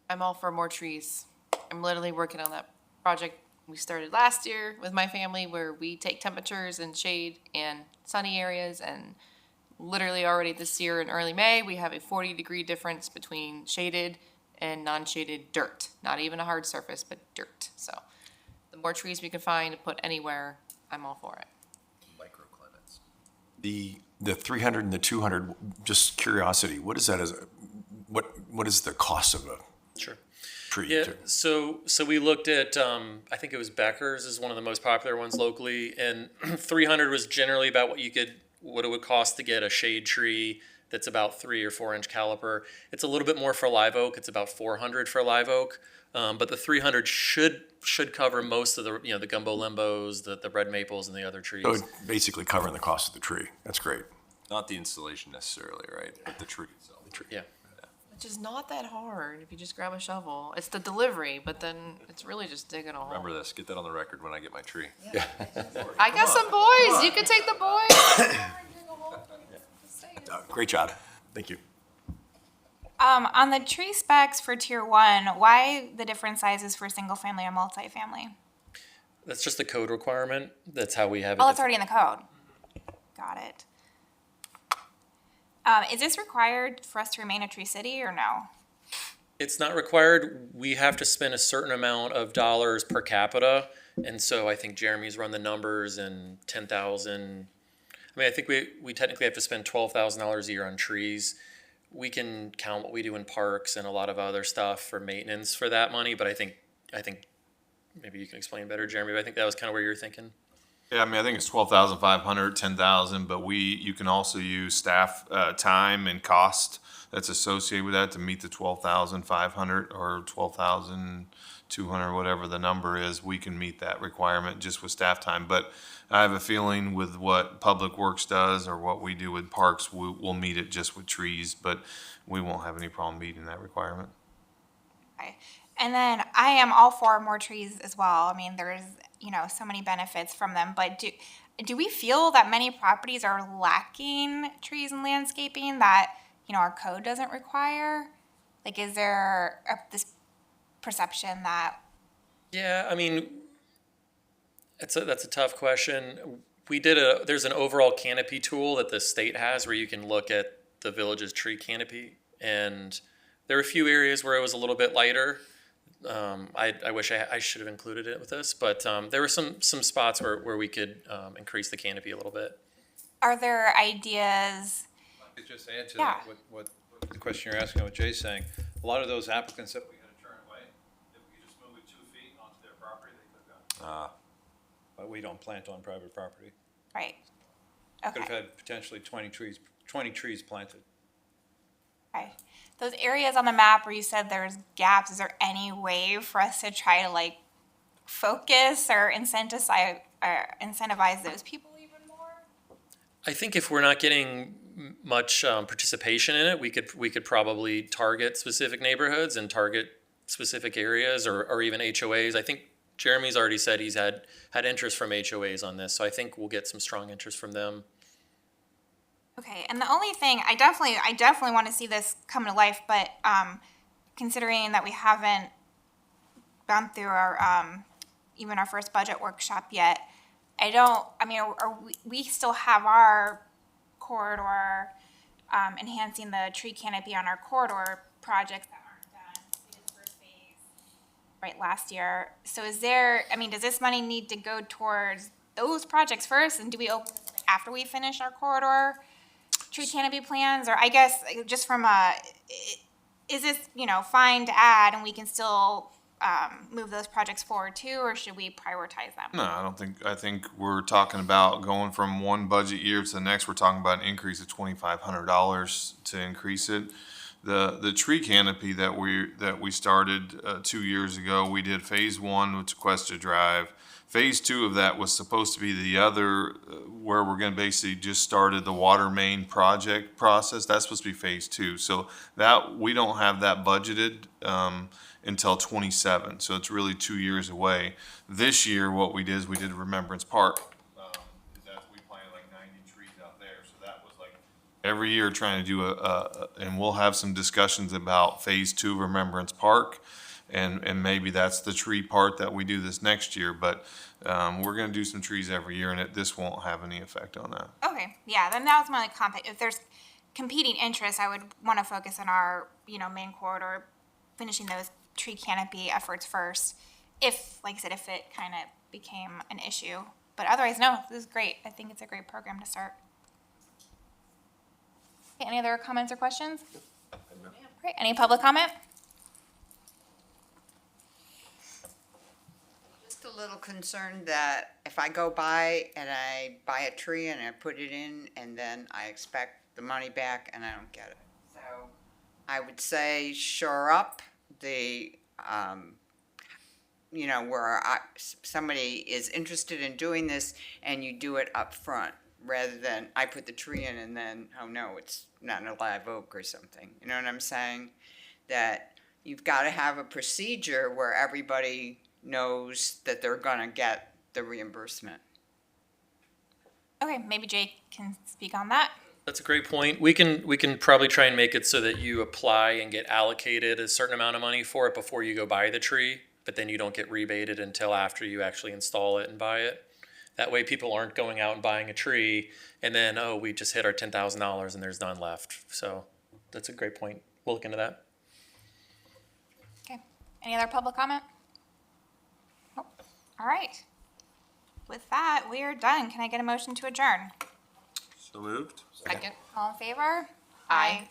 I'm all for more trees. I'm literally working on that project we started last year with my family, where we take temperatures and shade and sunny areas, and literally already this year in early May, we have a 40-degree difference between shaded and non-shaded dirt. Not even a hard surface, but dirt. So the more trees we can find to put anywhere, I'm all for it. Microclimates. The 300 and the 200, just curiosity, what is that as, what is the cost of a Sure. tree? Yeah, so we looked at, I think it was Becker's is one of the most popular ones locally, and 300 was generally about what it would cost to get a shade tree that's about 3 or 4 inch caliper. It's a little bit more for live oak. It's about 400 for live oak, but the 300 should cover most of the the gumbo limbos, the red maples, and the other trees. So it's basically covering the cost of the tree. That's great. Not the installation necessarily, right? But the tree itself. Yeah. Which is not that hard if you just grab a shovel. It's the delivery, but then it's really just digging a hole. Remember this, get that on the record when I get my tree. I got some boys. You can take the boys. Great job. Thank you. On the tree specs for tier 1, why the different sizes for single family and multifamily? That's just the code requirement. That's how we have it. Oh, it's already in the code. Got it. Is this required for us to remain a tree city or no? It's not required. We have to spend a certain amount of dollars per capita. And so I think Jeremy's run the numbers, and 10,000. I mean, I think we technically have to spend $12,000 a year on trees. We can count what we do in parks and a lot of other stuff for maintenance for that money. But I think maybe you can explain better, Jeremy, but I think that was kind of where you're thinking. Yeah, I mean, I think it's 12,500, 10,000, but you can also use staff time and cost that's associated with that to meet the 12,500 or 12,200, whatever the number is. We can meet that requirement just with staff time. But I have a feeling with what Public Works does or what we do with parks, we'll meet it just with trees, but we won't have any problem meeting that requirement. Okay. And then I am all for more trees as well. I mean, there's, so many benefits from them, but do we feel that many properties are lacking trees and landscaping that, our code doesn't require? Like, is there this perception that? Yeah, I mean, that's a tough question. There's an overall canopy tool that the state has where you can look at the village's tree canopy, and there were a few areas where it was a little bit lighter. I wish I should have included it with this, but there were some spots where we could increase the canopy a little bit. Are there ideas? I could just add to Yeah. that, what the question you're asking, what Jay's saying. A lot of those applicants that we had to turn away, if we could just move it 2 feet onto their property, they could have gone. But we don't plant on private property. Right. Could have Okay. had potentially 20 trees planted. Okay. Those areas on the map where you said there's gaps, is there any way for us to try to focus or incentivize those people even more? I think if we're not getting much participation in it, we could probably target specific neighborhoods and target specific areas or even HOAs. I think Jeremy's already said he's had interest from HOAs on this, so I think we'll get some strong interest from them. Okay, and the only thing I definitely want to see this come to life, but considering that we haven't gone through our even our first budget workshop yet, we still have our corridor enhancing the tree canopy on our corridor projects that aren't done. We did the first phase right last year. So does this money need to go towards those projects first, and do we open this after we finish our corridor tree canopy plans? Or I guess just from is this, fine to add and we can still move those projects forward too, or should we prioritize them? No, I think we're talking about going from one budget year to the next. We're talking about an increase of $2,500 to increase it. The tree canopy that we started 2 years ago, we did phase 1 with Tequesta Drive. Phase 2 of that was supposed to be the other, where we're going to basically just started the water main project process. That's supposed to be phase 2. So that we don't have that budgeted until 27. So it's really 2 years away. This year, what we did is we did Remembrance Park. We planted like 90 trees out there. So that was like every year trying to do and we'll have some discussions about phase 2 of Remembrance Park. and maybe that's the tree part that we do this next year, but, we're gonna do some trees every year, and this won't have any effect on that. Okay, yeah, then that was my if there's competing interests, I would want to focus on our, main corridor, finishing those tree canopy efforts first. If, like I said, if it kind of became an issue, but otherwise, no, this is great. I think it's a great program to start. Okay, any other comments or questions? Great, any public comment? Just a little concerned that if I go by and I buy a tree and I put it in and then I expect the money back and I don't get it. So I would say shore up the, where somebody is interested in doing this and you do it up front rather than I put the tree in and then, oh no, it's not a live oak or something. You know what I'm saying? That you've got to have a procedure where everybody knows that they're going to get the reimbursement. Okay, maybe Jake can speak on that. That's a great point. We can probably try and make it so that you apply and get allocated a certain amount of money for it before you go buy the tree, but then you don't get rebated until after you actually install it and buy it. That way people aren't going out and buying a tree and then, oh, we just hit our $10,000 and there's none left. So that's a great point. We'll look into that. Okay, any other public comment? Nope. All right. With that, we are done. Can I get a motion to adjourn? So moved? Second. All in favor? Aye.